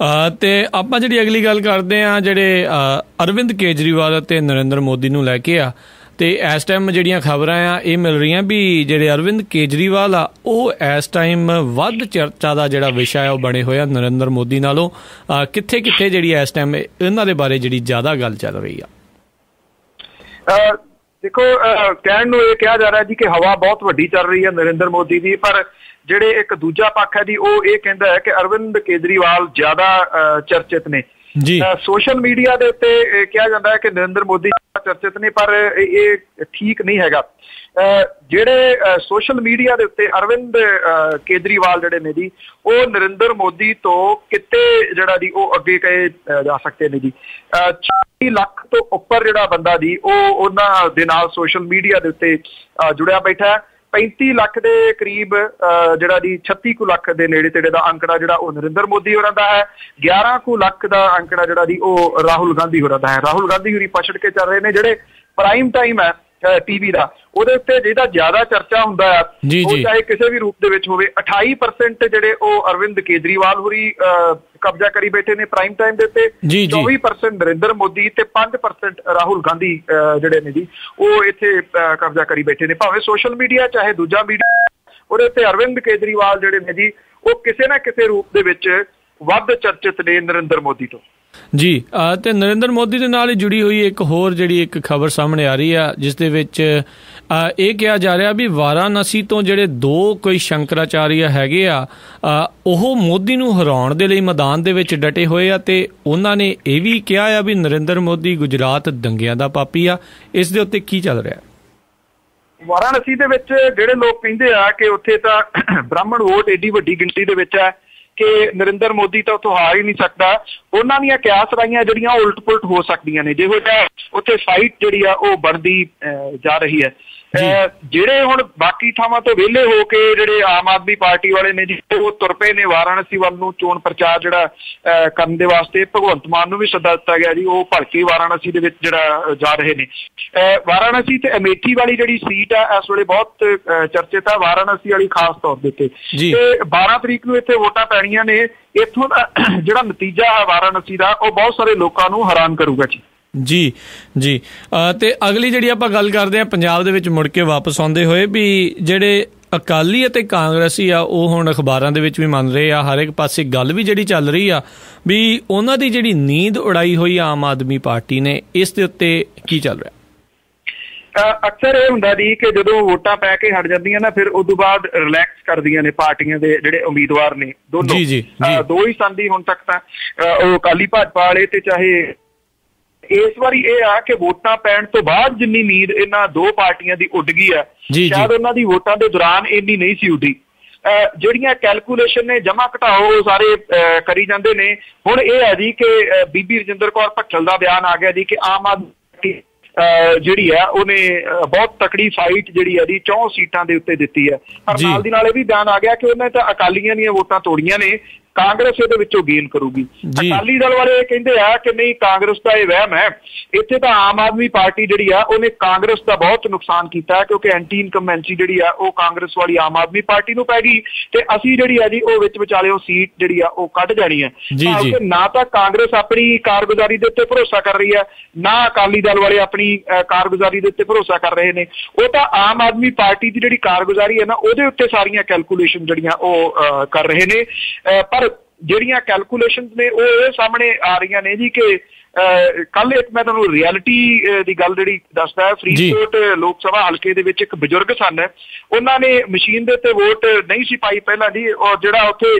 ਤੇ ਆਪਾਂ ਜਿਹੜੀ ਅਗਲੀ ਗੱਲ ਕਰਦੇ ਹਾਂ ਜਿਹੜੇ ਅਰਵਿੰਦ ਕੇਜਰੀਵਾਲ ਅਤੇ ਨਰਿੰਦਰ ਮੋਦੀ ਨੂੰ ਲੈ ਕੇ ਆ ਤੇ ਇਸ ਟਾਈਮ ਜਿਹੜੀਆਂ ਖਬਰਾਂ ਆ ਇਹ ਮਿਲ ਰਹੀਆਂ ਵੀ ਜਿਹੜੇ ਅਰਵਿੰਦ ਕੇਜਰੀਵਾਲ ਆ ਉਹ ਇਸ ਟਾਈਮ ਵੱਧ ਚਰਚਾ ਦਾ ਜਿਹੜਾ ਵਿਸ਼ਾ ਹੈ ਉਹ ਬਣੇ ਹੋਇਆ ਨਰਿੰਦਰ ਮੋਦੀ ਨਾਲੋਂ। ਕਿੱਥੇ ਜਿਹੜੀ ਇਸ ਟਾਈਮ ਇਹਨਾਂ ਦੇ ਬਾਰੇ ਜਿਹੜੀ ਜ਼ਿਆਦਾ ਗੱਲ ਚੱਲ ਰਹੀ ਆ? ਦੇਖੋ, ਕਹਿਣ ਨੂੰ ਇਹ ਕਿਹਾ ਜਾ ਰਿਹਾ ਜੀ ਕਿ ਹਵਾ ਬਹੁਤ ਵੱਡੀ ਚੱਲ ਰਹੀ ਹੈ ਨਰਿੰਦਰ ਮੋਦੀ ਦੀ, ਪਰ ਜਿਹੜੇ ਇੱਕ ਦੂਜਾ ਪੱਖ ਹੈ ਜੀ ਉਹ ਇਹ ਕਹਿੰਦਾ ਹੈ ਕਿ ਅਰਵਿੰਦ ਕੇਜਰੀਵਾਲ ਜ਼ਿਆਦਾ ਚਰਚਿਤ ਨੇ ਜੀ। ਸੋਸ਼ਲ ਮੀਡੀਆ ਦੇ ਉੱਤੇ ਕਿਹਾ ਜਾਂਦਾ ਹੈ ਕਿ ਨਰਿੰਦਰ ਮੋਦੀ ਚਰਚਿਤ ਨੇ, ਪਰ ਇਹ ਠੀਕ ਨਹੀਂ ਹੈਗਾ। ਜਿਹੜੇ ਸੋਸ਼ਲ ਮੀਡੀਆ ਦੇ ਉੱਤੇ ਅਰਵਿੰਦ ਕੇਜਰੀਵਾਲ ਜਿਹੜੇ ਨੇ ਜੀ, ਉਹ ਨਰਿੰਦਰ ਮੋਦੀ ਤੋਂ ਕਿਤੇ ਜਿਹੜਾ ਜੀ ਉਹ ਅੱਗੇ ਕਹੇ ਜਾ ਸਕਦੇ ਨੇ ਜੀ। 40 ਲੱਖ ਤੋਂ ਉੱਪਰ ਜਿਹੜਾ ਬੰਦਾ ਜੀ ਉਹ ਉਹਨਾਂ ਦੇ ਨਾਲ ਸੋਸ਼ਲ ਮੀਡੀਆ ਦੇ ਉੱਤੇ ਜੁੜਿਆ ਬੈਠਾ ਹੈ। 35 ਲੱਖ ਦੇ ਕਰੀਬ ਜਿਹੜਾ ਜੀ 36 ਕੁ ਲੱਖ ਦੇ ਨੇੜੇ ਤੇੜੇ ਦਾ ਅੰਕੜਾ ਜਿਹੜਾ ਉਹ ਨਰਿੰਦਰ ਮੋਦੀ ਹੋਰਾਂ ਦਾ ਹੈ। 11 ਕੁ ਲੱਖ ਦਾ ਅੰਕੜਾ ਜਿਹੜਾ ਜੀ ਉਹ ਰਾਹੁਲ ਗਾਂਧੀ ਹੋਰਾਂ ਦਾ ਹੈ। ਰਾਹੁਲ ਗਾਂਧੀ ਹੋਰੀ ਪਛੜ ਕੇ ਚੱਲ ਰਹੇ ਨੇ। ਜਿਹੜੇ ਪ੍ਰਾਈਮ ਟਾਈਮ ਹੈ ਟੀਵੀ ਦਾ, ਉਹਦੇ ਉੱਤੇ ਜਿਹਦਾ ਜ਼ਿਆਦਾ ਚਰਚਾ ਹੁੰਦਾ ਹੈ ਉਹ ਚਾਹੇ ਕਿਸੇ ਵੀ ਰੂਪ ਦੇ ਵਿੱਚ ਹੋਵੇ। 28% ਜਿਹੜੇ ਉਹ ਅਰਵਿੰਦ ਕੇਜਰੀਵਾਲ ਹੋਰੀ ਕਬਜ਼ਾ ਕਰੀ ਬੈਠੇ ਨੇ ਪ੍ਰਾਈਮ ਟਾਈਮ ਦੇ ਉੱਤੇ, 24% ਨਰਿੰਦਰ ਮੋਦੀ ਤੇ 5% ਰਾਹੁਲ ਗਾਂਧੀ ਜਿਹੜੇ ਨੇ ਜੀ ਉਹ ਇੱਥੇ ਕਬਜ਼ਾ ਕਰੀ ਬੈਠੇ ਨੇ। ਭਾਵੇਂ ਸੋਸ਼ਲ ਮੀਡੀਆ ਚਾਹੇ ਦੂਜਾ ਮੀਡੀਆ, ਉਹਦੇ ਉੱਤੇ ਅਰਵਿੰਦ ਕੇਜਰੀਵਾਲ ਜਿਹੜੇ ਨੇ ਜੀ ਉਹ ਕਿਸੇ ਨਾ ਕਿਸੇ ਰੂਪ ਦੇ ਵਿੱਚ ਵੱਧ ਚਰਚਿਤ ਨੇ ਨਰਿੰਦਰ ਮੋਦੀ ਤੋਂ ਜੀ। ਤੇ ਨਰਿੰਦਰ ਮੋਦੀ ਦੇ ਨਾਲ ਹੀ ਜੁੜੀ ਹੋਈ ਇੱਕ ਹੋਰ ਜਿਹੜੀ ਇੱਕ ਖਬਰ ਸਾਹਮਣੇ ਆ ਰਹੀ ਆ, ਜਿਸ ਦੇ ਵਿੱਚ ਇਹ ਕਿਹਾ ਜਾ ਰਿਹਾ ਵੀ ਵਾਰਾਣਸੀ ਤੋਂ ਜਿਹੜੇ 2 ਕੋਈ ਸ਼ੰਕਰਾਚਾਰੀਆ ਹੈਗੇ ਆ, ਉਹ ਮੋਦੀ ਨੂੰ ਹਰਾਉਣ ਦੇ ਲਈ ਮੈਦਾਨ ਦੇ ਵਿੱਚ ਡਟੇ ਹੋਏ ਆ, ਤੇ ਉਹਨਾਂ ਨੇ ਇਹ ਵੀ ਕਿਹਾ ਆ ਵੀ ਨਰਿੰਦਰ ਮੋਦੀ ਗੁਜਰਾਤ ਦੰਗਿਆਂ ਦਾ ਪਾਪੀ ਆ। ਇਸ ਦੇ ਉੱਤੇ ਕੀ ਚੱਲ ਰਿਹਾ? ਵਾਰਾਣਸੀ ਦੇ ਵਿੱਚ ਜਿਹੜੇ ਲੋਕ ਕਹਿੰਦੇ ਆ ਕਿ ਉੱਥੇ ਤਾਂ ਬ੍ਰਾਹਮਣ ਵੋਟ ਏਡੀ ਵੱਡੀ ਗਿਣਤੀ ਦੇ ਵਿੱਚ ਹੈ ਕਿ ਨਰਿੰਦਰ ਮੋਦੀ ਤਾਂ ਉੱਥੋਂ ਹਾਰ ਹੀ ਨਹੀਂ ਸਕਦਾ, ਉਹਨਾਂ ਦੀਆਂ ਕਿਆਸ ਰਾਈਆਂ ਜਿਹੜੀਆਂ ਉਲਟ ਪੁਲਟ ਹੋ ਸਕਦੀਆਂ ਨੇ। ਜਿਹੋ ਜਿਹਾ ਉੱਥੇ ਫਾਈਟ ਜਿਹੜੀ ਆ ਉਹ ਬਣਦੀ ਜਾ ਰਹੀ ਹੈ। ਜਿਹੜੇ ਹੁਣ ਬਾਕੀ ਥਾਵਾਂ ਤੋਂ ਵਿਹਲੇ ਹੋ ਕੇ ਜਿਹੜੇ ਆਮ ਆਦਮੀ ਪਾਰਟੀ ਵਾਲੇ ਨੇ ਜੀ ਉਹ ਤੁਰ ਪਏ ਨੇ ਵਾਰਾਣਸੀ ਵੱਲ ਨੂੰ ਚੋਣ ਪ੍ਰਚਾਰ ਜਿਹੜਾ ਕਰਨ ਦੇ ਵਾਸਤੇ। ਭਗਵੰਤ ਮਾਨ ਨੂੰ ਵੀ ਸੱਦਾ ਦਿੱਤਾ ਗਿਆ ਜੀ, ਉਹ ਭਲਕੇ ਵਾਰਾਣਸੀ ਦੇ ਵਿੱਚ ਜਿਹੜਾ ਜਾ ਰਹੇ ਨੇ। ਵਾਰਾਣਸੀ ਤੇ ਅਮੇਠੀ ਵਾਲੀ ਜਿਹੜੀ ਸੀਟ ਆ ਇਸ ਵੇਲੇ ਬਹੁਤ ਚਰਚਿਤ ਆ, ਵਾਰਾਣਸੀ ਵਾਲੀ ਖਾਸ ਤੌਰ ਦੇ ਉੱਤੇ। ਤੇ 12 ਤਰੀਕ ਨੂੰ ਇੱਥੇ ਵੋਟਾਂ ਪੈਣੀਆਂ ਨੇ। ਇੱਥੋਂ ਦਾ ਜਿਹੜਾ ਨਤੀਜਾ ਹੈ ਵਾਰਾਣਸੀ ਦਾ ਉਹ ਬਹੁਤ ਸਾਰੇ ਲੋਕਾਂ ਨੂੰ ਹੈਰਾਨ ਕਰੂਗਾ ਜੀ। ਜੀ ਜੀ। ਤੇ ਅਗਲੀ ਜਿਹੜੀ ਆਪਾਂ ਗੱਲ ਕਰਦੇ ਹਾਂ ਪੰਜਾਬ ਦੇ ਵਿੱਚ ਮੁੜ ਕੇ ਵਾਪਸ ਆਉਂਦੇ ਹੋਏ, ਵੀ ਜਿਹੜੇ ਅਕਾਲੀ ਅਤੇ ਕਾਂਗਰਸੀ ਆ ਉਹ ਹੁਣ ਅਖਬਾਰਾਂ ਦੇ ਵਿੱਚ ਵੀ ਮੰਨ ਰਹੇ ਆ, ਹਰ ਇੱਕ ਪਾਸੇ ਗੱਲ ਵੀ ਜਿਹੜੀ ਚੱਲ ਰਹੀ ਆ ਵੀ ਉਹਨਾਂ ਦੀ ਜਿਹੜੀ ਨੀਂਦ ਉਡਾਈ ਹੋਈ ਆਮ ਆਦਮੀ ਪਾਰਟੀ ਨੇ, ਇਸ ਦੇ ਉੱਤੇ ਕੀ ਚੱਲ ਰਿਹਾ? ਅਕਸਰ ਇਹ ਹੁੰਦਾ ਜੀ ਕਿ ਜਦੋਂ ਵੋਟਾਂ ਪੈ ਕੇ ਹਟ ਜਾਂਦੀਆਂ ਨਾ, ਫਿਰ ਉਦੋਂ ਬਾਅਦ ਰਿਲੈਕਸ ਕਰਦੀਆਂ ਨੇ ਪਾਰਟੀਆਂ ਦੇ ਜਿਹੜੇ ਉਮੀਦਵਾਰ ਨੇ ਦੋਨੋਂ। ਦੋ ਹੀ ਸੰਦੀ ਹੁਣ ਤੱਕ ਤਾਂ ਉਹ ਅਕਾਲੀ ਭਾਜਪਾ ਵਾਲੇ ਤੇ ਚਾਹੇ ਇਸ ਵਾਰੀ ਇਹ ਆ ਕਿ ਵੋਟਾਂ ਪੈਣ ਤੋਂ ਬਾਅਦ ਜਿੰਨੀ ਨੀਂਦ ਇਹਨਾਂ ਦੋ ਪਾਰਟੀਆਂ ਦੀ ਉੱਡ ਗਈ ਆ, ਸ਼ਾਇਦ ਉਹਨਾਂ ਦੀ ਵੋਟਾਂ ਦੇ ਦੌਰਾਨ ਇੰਨੀ ਨਹੀਂ ਸੀ ਉੱਡੀ। ਜਿਹੜੀਆਂ ਕੈਲਕੂਲੇਸ਼ਨ ਨੇ ਜਮਾ ਘਟਾਓ ਸਾਰੇ ਕਰੀ ਜਾਂਦੇ ਨੇ। ਹੁਣ ਇਹ ਹੈ ਜੀ ਕਿ ਬੀਬੀ ਰਜਿੰਦਰ ਕੌਰ ਭੱਠਲ ਦਾ ਬਿਆਨ ਆ ਗਿਆ ਜੀ ਕਿ ਆਮ ਆਦਮੀ ਪਾਰਟੀ ਜਿਹੜੀ ਆ ਉਹਨੇ ਬਹੁਤ ਤਕੜੀ ਫਾਈਟ ਜਿਹੜੀ ਆ ਜੀ 4 ਸੀਟਾਂ ਦੇ ਉੱਤੇ ਦਿੱਤੀ ਹੈ। ਪਰ ਨਾਲ ਦੀ ਨਾਲ ਇਹ ਵੀ ਬਿਆਨ ਆ ਗਿਆ ਕਿ ਉਹਨੇ ਤਾਂ ਅਕਾਲੀਆਂ ਦੀਆਂ ਵੋਟਾਂ ਤੋੜੀਆਂ ਨੇ, ਕਾਂਗਰਸ ਇਹਦੇ ਵਿੱਚੋਂ ਗੇਨ ਕਰੂਗੀ। ਅਕਾਲੀ ਦਲ ਵਾਲੇ ਕਹਿੰਦੇ ਆ ਕਿ ਨਹੀਂ, ਕਾਂਗਰਸ ਦਾ ਇਹ ਵਹਿਮ ਹੈ। ਇੱਥੇ ਤਾਂ ਆਮ ਆਦਮੀ ਪਾਰਟੀ ਜਿਹੜੀ ਆ ਉਹਨੇ ਕਾਂਗਰਸ ਦਾ ਬਹੁਤ ਨੁਕਸਾਨ ਕੀਤਾ, ਕਿਉਂਕਿ ਐਂਟੀ ਇਨਕਮਬੈਂਸੀ ਜਿਹੜੀ ਆ ਉਹ ਕਾਂਗਰਸ ਵਾਲੀ ਆਮ ਆਦਮੀ ਪਾਰਟੀ ਨੂੰ ਪੈ ਗਈ, ਤੇ ਅਸੀਂ ਜਿਹੜੀ ਆ ਜੀ ਉਹ ਵਿੱਚ ਵਿਚਾਲੇ ਉਹ ਸੀਟ ਜਿਹੜੀ ਆ ਉਹ ਕੱਢ ਜਾਣੀ ਹੈ। ਨਾ ਤਾਂ ਕਾਂਗਰਸ ਆਪਣੀ ਕਾਰਗੁਜ਼ਾਰੀ ਦੇ ਉੱਤੇ ਭਰੋਸਾ ਕਰ ਰਹੀ ਹੈ, ਨਾ ਅਕਾਲੀ ਦਲ ਵਾਲੇ ਆਪਣੀ ਕਾਰਗੁਜ਼ਾਰੀ ਦੇ ਉੱਤੇ ਭਰੋਸਾ ਕਰ ਰਹੇ ਨੇ। ਉਹ ਤਾਂ ਆਮ ਆਦਮੀ ਪਾਰਟੀ ਦੀ ਜਿਹੜੀ ਕਾਰਗੁਜ਼ਾਰੀ ਹੈ ਨਾ ਉਹਦੇ ਉੱਤੇ ਸਾਰੀਆਂ ਕੈਲਕੂਲੇਸ਼ਨ ਜਿਹੜੀਆਂ ਉਹ ਕਰ ਰਹੇ ਨੇ। ਪਰ ਜਿਹੜੀਆਂ ਕੈਲਕੂਲੇਸ਼ਨ ਨੇ ਉਹ ਇਹ ਸਾਹਮਣੇ ਆ ਰਹੀਆਂ ਨੇ ਜੀ ਕਿ ਕੱਲ ਇੱਕ ਮੈਂ ਤੁਹਾਨੂੰ ਰਿਐਲਿਟੀ ਦੀ ਗੱਲ ਜਿਹੜੀ ਦੱਸਦਾ, ਫਰੀਦਕੋਟ ਲੋਕ ਸਭਾ ਹਲਕੇ ਦੇ ਵਿੱਚ ਇੱਕ ਬਜ਼ੁਰਗ ਸਨ, ਉਹਨਾਂ ਨੇ ਮਸ਼ੀਨ ਦੇ ਉੱਤੇ ਵੋਟ ਨਹੀਂ ਸੀ ਪਾਈ ਪਹਿਲਾਂ ਜੀ, ਔਰ ਜਿਹੜਾ ਉੱਥੇ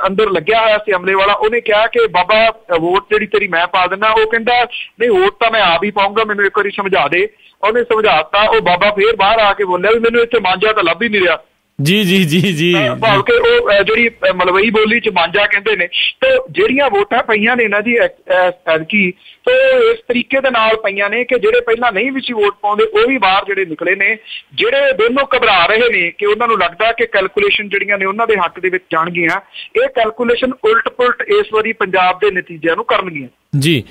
ਅੰਦਰ ਲੱਗਿਆ ਹੋਇਆ ਸੀ ਅਮਲੇ ਵਾਲਾ, ਉਹਨੇ ਕਿਹਾ ਕਿ ਬਾਬਾ ਵੋਟ ਜਿਹੜੀ ਤੇਰੀ ਮੈਂ ਪਾ ਦਿੰਦਾ। ਉਹ ਕਹਿੰਦਾ ਨਹੀਂ, ਵੋਟ ਤਾਂ ਮੈਂ ਆਪ ਹੀ ਪਾਊਂਗਾ, ਮੈਨੂੰ ਇੱਕ ਵਾਰੀ ਸਮਝਾ ਦੇ। ਉਹਨੇ ਸਮਝਾਤਾ। ਉਹ ਬਾਬਾ ਫੇਰ ਬਾਹਰ ਆ ਕੇ ਬੋਲਿਆ ਵੀ ਮੈਨੂੰ ਇੱਥੇ ਮਾਂਜਾ ਤਾਂ ਲੱਭ ਹੀ ਨਹੀਂ ਰਿਹਾ। ਭਾਵ ਕਿ ਉਹ ਜਿਹੜੀ ਮਲਵਈ ਬੋਲੀ ਚ ਮਾਂਜਾ ਕਹਿੰਦੇ ਨੇ। ਤੇ ਜਿਹੜੀਆਂ ਵੋਟਾਂ ਪਈਆਂ ਨੇ ਨਾ ਜੀ ਐਤਕੀ, ਤੇ ਇਸ ਤਰੀਕੇ ਦੇ ਨਾਲ ਪਈਆਂ ਨੇ ਕਿ ਜਿਹੜੇ ਪਹਿਲਾਂ ਨਹੀਂ ਵੀ ਸੀ ਵੋਟ ਪਾਉਂਦੇ ਉਹ ਵੀ ਬਾਹਰ ਜਿਹੜੇ ਨਿਕਲੇ ਨੇ। ਜਿਹੜੇ ਦੋਨੋਂ ਘਬਰਾ ਰਹੇ ਨੇ ਕਿ ਉਹਨਾਂ ਨੂੰ ਲੱਗਦਾ ਕਿ ਕੈਲਕੂਲੇਸ਼ਨ ਜਿਹੜੀਆਂ ਨੇ ਉਹਨਾਂ ਦੇ ਹੱਕ ਦੇ ਵਿੱਚ ਜਾਣਗੀਆਂ, ਇਹ ਕੈਲਕੂਲੇਸ਼ਨ ਉਲਟ ਪੁਲਟ ਇਸ ਵਾਰੀ ਪੰਜਾਬ ਦੇ ਨਤੀਜਿਆਂ ਨੂੰ ਕਰਨਗੀਆਂ ਜੀ।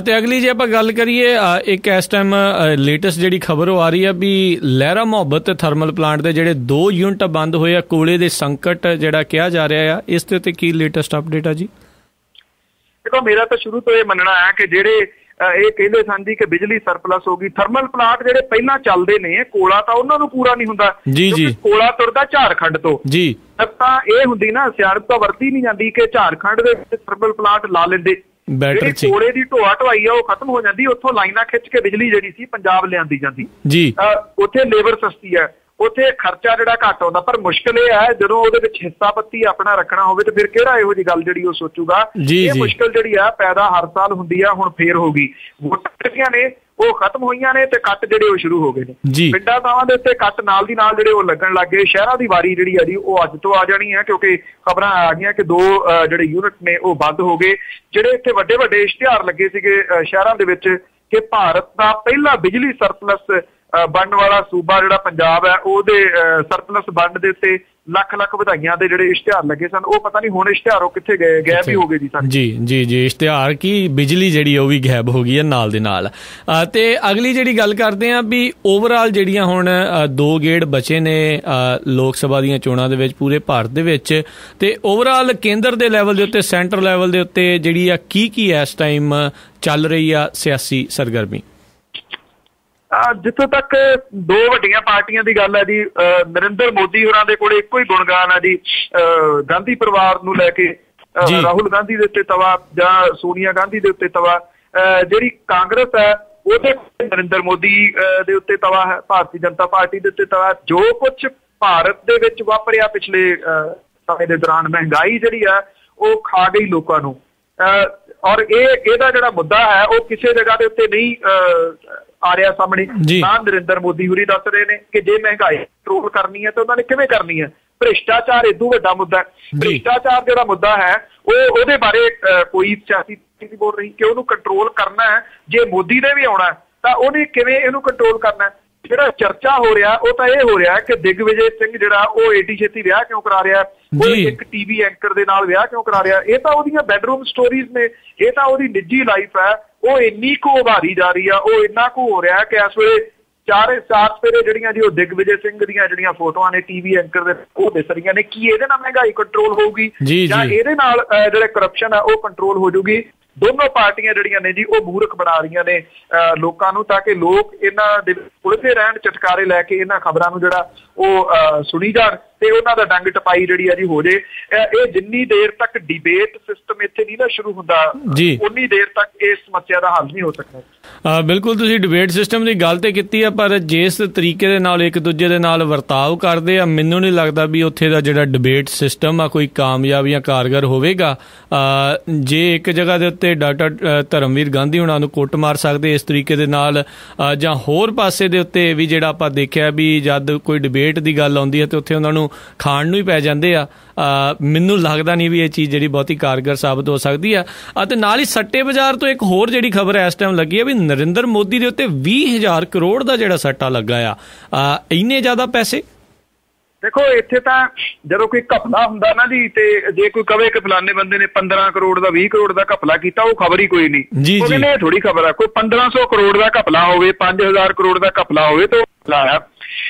ਤੇ ਅਗਲੀ ਜੇ ਆਪਾਂ ਗੱਲ ਕਰੀਏ, ਇੱਕ ਇਸ ਟਾਈਮ ਲੇਟੈਸਟ ਜਿਹੜੀ ਖਬਰ ਉਹ ਆ ਰਹੀ ਆ ਵੀ ਲਹਿਰਾ ਮੁਹੱਬਤ ਥਰਮਲ ਪਲਾਂਟ ਦੇ ਜਿਹੜੇ 2 ਯੂਨਿਟ ਬੰਦ ਹੋਏ ਆ, ਕੋਲੇ ਦੇ ਸੰਕਟ ਜਿਹੜਾ ਕਿਹਾ ਜਾ ਰਿਹਾ ਆ, ਇਸ ਦੇ ਉੱਤੇ ਕੀ ਲੇਟੈਸਟ ਅਪਡੇਟ ਆ ਜੀ? ਦੇਖੋ, ਮੇਰਾ ਤਾਂ ਸ਼ੁਰੂ ਤੋਂ ਇਹ ਮੰਨਣਾ ਹੈ ਕਿ ਜਿਹੜੇ ਇਹ ਕਹਿੰਦੇ ਸਨ ਜੀ ਕਿ ਬਿਜਲੀ ਸਰਪਲਸ ਹੋ ਗਈ, ਥਰਮਲ ਪਲਾਂਟ ਜਿਹੜੇ ਪਹਿਲਾਂ ਚੱਲਦੇ ਨੇ ਕੋਲਾ ਤਾਂ ਉਹਨਾਂ ਨੂੰ ਪੂਰਾ ਨਹੀਂ ਹੁੰਦਾ। ਕੋਲਾ ਤੁਰਦਾ ਝਾਰਖੰਡ ਤੋਂ ਤਾਂ ਇਹ ਹੁੰਦੀ ਨਾ ਸਿਆਣਪ ਤਾਂ ਵਰਤੀ ਨਹੀਂ ਜਾਂਦੀ ਕਿ ਝਾਰਖੰਡ ਦੇ ਵਿੱਚ ਥਰਮਲ ਪਲਾਂਟ ਲਾ ਲੈਂਦੇ। ਬੈਟਰ ਸੀ, ਕੋਲੇ ਦੀ ਢੋਆ ਢਵਾਈ ਆ ਉਹ ਖਤਮ ਹੋ ਜਾਂਦੀ, ਉੱਥੋਂ ਲਾਈਨਾਂ ਖਿੱਚ ਕੇ ਬਿਜਲੀ ਜਿਹੜੀ ਸੀ ਪੰਜਾਬ ਲਿਆਂਦੀ ਜਾਂਦੀ ਜੀ। ਉੱਥੇ ਲੇਬਰ ਸਸਤੀ ਹੈ, ਉੱਥੇ ਖਰਚਾ ਜਿਹੜਾ ਘੱਟ ਆਉਂਦਾ। ਪਰ ਮੁਸ਼ਕਿਲ ਇਹ ਹੈ ਜਦੋਂ ਉਹਦੇ ਵਿੱਚ ਹਿੱਸਾ ਪੱਤੀ ਆਪਣਾ ਰੱਖਣਾ ਹੋਵੇ ਤੇ ਫਿਰ ਕਿਹੜਾ ਇਹੋ ਜਿਹੀ ਗੱਲ ਜਿਹੜੀ ਉਹ ਸੋਚੂਗਾ। ਇਹ ਮੁਸ਼ਕਿਲ ਜਿਹੜੀ ਆ ਪੈਦਾ ਹਰ ਸਾਲ ਹੁੰਦੀ ਆ, ਹੁਣ ਫੇਰ ਹੋ ਗਈ। ਵੋਟਾਂ ਜਿਹੜੀਆਂ ਨੇ ਉਹ ਖਤਮ ਹੋਈਆਂ ਨੇ ਤੇ ਕੱਟ ਜਿਹੜੇ ਉਹ ਸ਼ੁਰੂ ਹੋ ਗਏ ਨੇ। ਪਿੰਡਾਂ ਥਾਵਾਂ ਦੇ ਉੱਤੇ ਕੱਟ ਨਾਲ ਦੀ ਨਾਲ ਜਿਹੜੇ ਉਹ ਲੱਗਣ ਲੱਗ ਗਏ। ਸ਼ਹਿਰਾਂ ਦੀ ਵਾਰੀ ਜਿਹੜੀ ਆ ਜੀ ਉਹ ਅੱਜ ਤੋਂ ਆ ਜਾਣੀ ਹੈ, ਕਿਉਂਕਿ ਖਬਰਾਂ ਆ ਗਈਆਂ ਕਿ 2 ਜਿਹੜੇ ਯੂਨਿਟ ਨੇ ਉਹ ਬੰਦ ਹੋ ਗਏ। ਜਿਹੜੇ ਇੱਥੇ ਵੱਡੇ ਵੱਡੇ ਇਸ਼ਤਿਹਾਰ ਲੱਗੇ ਸੀਗੇ ਸ਼ਹਿਰਾਂ ਦੇ ਵਿੱਚ ਕਿ ਭਾਰਤ ਦਾ ਪਹਿਲਾ ਬਿਜਲੀ ਸਰਪਲਸ ਵੰਡ ਵਾਲਾ ਸੂਬਾ ਜਿਹੜਾ ਪੰਜਾਬ ਹੈ, ਉਹਦੇ ਸਰਪਲਸ ਵੰਡ ਦੇ ਉੱਤੇ ਲੱਖ ਲੱਖ ਵਧਾਈਆਂ ਦੇ ਜਿਹੜੇ ਇਸ਼ਤਿਹਾਰ ਲੱਗੇ ਸਨ, ਉਹ ਪਤਾ ਨਹੀਂ ਹੁਣ ਇਸ਼ਤਿਹਾਰ ਉਹ ਕਿੱਥੇ ਗਏ, ਗਾਇਬ ਹੀ ਹੋ ਗਏ ਜੀ। ਜੀ ਇਸ਼ਤਿਹਾਰ ਕੀ ਬਿਜਲੀ ਜਿਹੜੀ ਉਹ ਵੀ ਗਾਇਬ ਹੋ ਗਈ ਹੈ ਨਾਲ ਦੇ ਨਾਲ। ਤੇ ਅਗਲੀ ਜਿਹੜੀ ਗੱਲ ਕਰਦੇ ਹਾਂ ਵੀ ਓਵਰਆਲ ਜਿਹੜੀਆਂ ਹੁਣ 2 ਗੇੜ ਬਚੇ ਨੇ ਲੋਕ ਸਭਾ ਦੀਆਂ ਚੋਣਾਂ ਦੇ ਵਿੱਚ ਪੂਰੇ ਭਾਰਤ ਦੇ ਵਿੱਚ, ਤੇ ਓਵਰਆਲ ਕੇਂਦਰ ਦੇ ਲੈਵਲ ਦੇ ਉੱਤੇ, ਸੈਂਟਰ ਲੈਵਲ ਦੇ ਉੱਤੇ ਜਿਹੜੀ ਆ ਕੀ ਇਸ ਟਾਈਮ ਚੱਲ ਰਹੀ ਆ ਸਿਆਸੀ ਸਰਗਰਮੀ? ਜਿੱਥੋਂ ਤੱਕ 2 ਵੱਡੀਆਂ ਪਾਰਟੀਆਂ ਦੀ ਗੱਲ ਹੈ ਜੀ, ਨਰਿੰਦਰ ਮੋਦੀ ਹੋਰਾਂ ਦੇ ਕੋਲ ਇੱਕੋ ਹੀ ਗੁਣਗਾਨ ਹੈ ਜੀ, ਗਾਂਧੀ ਪਰਿਵਾਰ ਨੂੰ ਲੈ ਕੇ, ਰਾਹੁਲ ਗਾਂਧੀ ਦੇ ਉੱਤੇ ਤਵਾ ਜਾਂ ਸੋਨੀਆ ਗਾਂਧੀ ਦੇ ਉੱਤੇ ਤਵਾ। ਜਿਹੜੀ ਕਾਂਗਰਸ ਹੈ ਉਹਦੇ ਨਰਿੰਦਰ ਮੋਦੀ ਦੇ ਉੱਤੇ ਤਵਾ ਹੈ, ਭਾਰਤੀ ਜਨਤਾ ਪਾਰਟੀ ਦੇ ਉੱਤੇ ਤਵਾ। ਜੋ ਕੁਛ ਭਾਰਤ ਦੇ ਵਿੱਚ ਵਾਪਰਿਆ ਪਿਛਲੇ ਸਮੇਂ ਦੇ ਦੌਰਾਨ, ਮਹਿੰਗਾਈ ਜਿਹੜੀ ਆ ਉਹ ਖਾ ਗਈ ਲੋਕਾਂ ਨੂੰ, ਔਰ ਇਹਦਾ ਜਿਹੜਾ ਮੁੱਦਾ ਹੈ ਉਹ ਕਿਸੇ ਜਗ੍ਹਾ ਦੇ ਉੱਤੇ ਨਹੀਂ ਆ ਰਿਹਾ ਸਾਹਮਣੇ। ਤਾਂ ਨਰਿੰਦਰ ਮੋਦੀ ਹੋਰੀ ਦੱਸ ਰਹੇ ਨੇ ਕਿ ਜੇ ਮਹਿੰਗਾਈ ਕੰਟਰੋਲ ਕਰਨੀ ਹੈ ਤਾਂ ਉਹਨਾਂ ਨੇ ਕਿਵੇਂ ਕਰਨੀ ਹੈ। ਭ੍ਰਿਸ਼ਟਾਚਾਰ ਇਦੋਂ ਵੱਡਾ ਮੁੱਦਾ ਹੈ। ਭ੍ਰਿਸ਼ਟਾਚਾਰ ਜਿਹੜਾ ਮੁੱਦਾ ਹੈ ਉਹਦੇ ਬਾਰੇ ਕੋਈ ਸਿਆਸੀ ਨਹੀਂ ਬੋਲ ਰਹੀ ਕਿ ਉਹਨੂੰ ਕੰਟਰੋਲ ਕਰਨਾ ਹੈ। ਜੇ ਮੋਦੀ ਨੇ ਵੀ ਆਉਣਾ ਤਾਂ ਉਹਨੇ ਕਿਵੇਂ ਇਹਨੂੰ ਕੰਟਰੋਲ ਕਰਨਾ। ਜਿਹੜਾ ਚਰਚਾ ਹੋ ਰਿਹਾ ਉਹ ਤਾਂ ਇਹ ਹੋ ਰਿਹਾ ਕਿ ਦਿਗਵਿਜੇ ਸਿੰਘ ਜਿਹੜਾ ਉਹ ਏਡੀ ਛੇਤੀ ਵਿਆਹ ਕਿਉਂ ਕਰਾ ਰਿਹਾ, ਉਹ ਇੱਕ ਟੀਵੀ ਐਂਕਰ ਦੇ ਨਾਲ ਵਿਆਹ ਕਿਉਂ ਕਰਾ ਰਿਹਾ। ਇਹ ਤਾਂ ਉਹਦੀਆਂ ਬੈਡਰੂਮ ਸਟੋਰੀਜ਼ ਨੇ, ਇਹ ਤਾਂ ਉਹਦੀ ਨਿੱਜੀ ਲਾਈਫ ਹੈ। ਉਹ ਇੰਨੀ ਕੁ ਉਭਾਰੀ ਜਾ ਰਹੀ ਆ, ਉਹ ਇੰਨਾ ਕੁ ਹੋ ਰਿਹਾ ਕਿ ਇਸ ਵੇਲੇ 4 ਸਵੇਰੇ ਜਿਹੜੀਆਂ ਜੀ ਉਹ ਦਿਗਵਿਜੇ ਸਿੰਘ ਦੀਆਂ ਜਿਹੜੀਆਂ ਫੋਟੋਆਂ ਨੇ ਟੀਵੀ ਐਂਕਰ ਦੇ ਉਹ ਦਿਸ ਰਹੀਆਂ ਨੇ। ਕੀ ਇਹਦੇ ਨਾਲ ਮਹਿੰਗਾਈ ਕੰਟਰੋਲ ਹੋਊਗੀ ਜਾਂ ਇਹਦੇ ਨਾਲ ਜਿਹੜੇ ਕਰਪਸ਼ਨ ਆ ਉਹ ਕੰਟਰੋਲ ਹੋ ਜਾਊਗੀ? ਦੋਨੋਂ ਪਾਰਟੀਆਂ ਜਿਹੜੀਆਂ ਨੇ ਜੀ ਉਹ ਮੂਰਖ ਬਣਾ ਰਹੀਆਂ ਨੇ ਲੋਕਾਂ ਨੂੰ, ਤਾਂ ਕਿ ਲੋਕ ਇਹਨਾਂ ਦੇ ਉਲਝੇ ਰਹਿਣ, ਚਟਕਾਰੇ ਲੈ ਕੇ ਇਹਨਾਂ ਖਬਰਾਂ ਨੂੰ ਜਿਹੜਾ ਉਹ ਸੁਣੀ ਜਾਣ ਤੇ ਉਹਨਾਂ ਦਾ ਡੰਗ ਟਪਾਈ ਜਿਹੜੀ ਆ ਜੀ ਹੋ ਜੇ। ਇਹ ਜਿੰਨੀ ਦੇਰ ਤੱਕ ਡਿਬੇਟ ਸਿਸਟਮ ਇੱਥੇ ਨਹੀਂ ਨਾ ਸ਼ੁਰੂ ਹੁੰਦਾ ਉਨੀ ਦੇਰ ਤੱਕ ਇਸ ਸਮੱਸਿਆ ਦਾ ਹੱਲ ਨਹੀਂ ਹੋ ਸਕਦਾ। ਬਿਲਕੁਲ ਤੁਸੀਂ ਡਿਬੇਟ ਸਿਸਟਮ ਦੀ ਗੱਲ ਤੇ ਕੀਤੀ ਆ, ਪਰ ਜਿਸ ਤਰੀਕੇ ਦੇ ਨਾਲ ਇੱਕ ਦੂਜੇ ਦੇ ਨਾਲ ਵਰਤਾਓ ਕਰਦੇ ਆ, ਮੈਨੂੰ ਨਹੀਂ ਲੱਗਦਾ ਵੀ ਉੱਥੇ ਦਾ ਜਿਹੜਾ ਡਿਬੇਟ ਸਿਸਟਮ ਆ ਕੋਈ ਕਾਮਯਾਬ ਜਾਂ ਕਾਰਗਰ ਹੋਵੇਗਾ। ਜੇ ਇੱਕ ਜਗ੍ਹਾ ਦੇ ਉੱਤੇ ਡਾਕਟਰ ਧਰਮਵੀਰ ਗਾਂਧੀ ਹੁਣਾਂ ਨੂੰ ਕੁੱਟ ਮਾਰ ਸਕਦੇ ਇਸ ਤਰੀਕੇ ਦੇ ਨਾਲ, ਜਾਂ ਹੋਰ ਪਾਸੇ ਦੇ ਉੱਤੇ ਵੀ ਜਿਹੜਾ ਆਪਾਂ ਦੇਖਿਆ ਵੀ ਜਦ ਕੋਈ ਡਿਬੇਟ ਦੀ ਗੱਲ ਆਉਂਦੀ ਹੈ ਤੇ ਉੱਥੇ ਉਹਨਾਂ ਨੂੰ ਖਾਣ ਨੂੰ ਹੀ ਪੈ ਜਾਂਦੇ ਆ, ਮੈਨੂੰ ਲੱਗਦਾ ਨਹੀਂ ਵੀ ਇਹ ਚੀਜ਼ ਜਿਹੜੀ ਬਹੁਤੀ ਕਾਰਗਰ ਸਾਬਤ ਹੋ ਸਕਦੀ ਆ। ਅਤੇ ਨਾਲ ਹੀ ਸੱਟੇ ਬਾਜ਼ਾਰ ਤੋਂ ਇੱਕ ਹੋਰ ਜਿਹੜੀ ਖਬਰ ਇਸ ਟਾਈਮ ਲੱਗੀ ਆ ਵੀ ਨਰਿੰਦਰ ਮੋਦੀ ਦੇ ਉੱਤੇ 20,000 ਕਰੋੜ ਦਾ ਜਿਹੜਾ ਸੱਟਾ ਲੱਗਾ ਆ। ਇੰਨੇ ਜ਼ਿਆਦਾ ਪੈਸੇ? ਦੇਖੋ ਇੱਥੇ ਤਾਂ ਜਦੋਂ ਕੋਈ ਘਪਲਾ ਹੁੰਦਾ ਨਾ ਜੀ, ਤੇ ਜੇ ਕੋਈ ਕਵੇ ਕਿ ਫਲਾਣੇ ਬੰਦੇ ਨੇ 15 ਕਰੋੜ ਦਾ 20 ਕਰੋੜ ਦਾ ਘਪਲਾ ਕੀਤਾ, ਉਹ ਖਬਰ ਹੀ ਕੋਈ ਨਹੀਂ। ਉਹ ਕਹਿੰਦੇ ਥੋੜੀ ਖਬਰ ਆ, ਕੋਈ 1500 ਕਰੋੜ ਦਾ ਘਪਲਾ ਹੋਵੇ, 5000 ਕਰੋੜ ਦਾ ਘਪਲਾ ਹੋਵੇ ਤਾਂ ਲਾਇਆ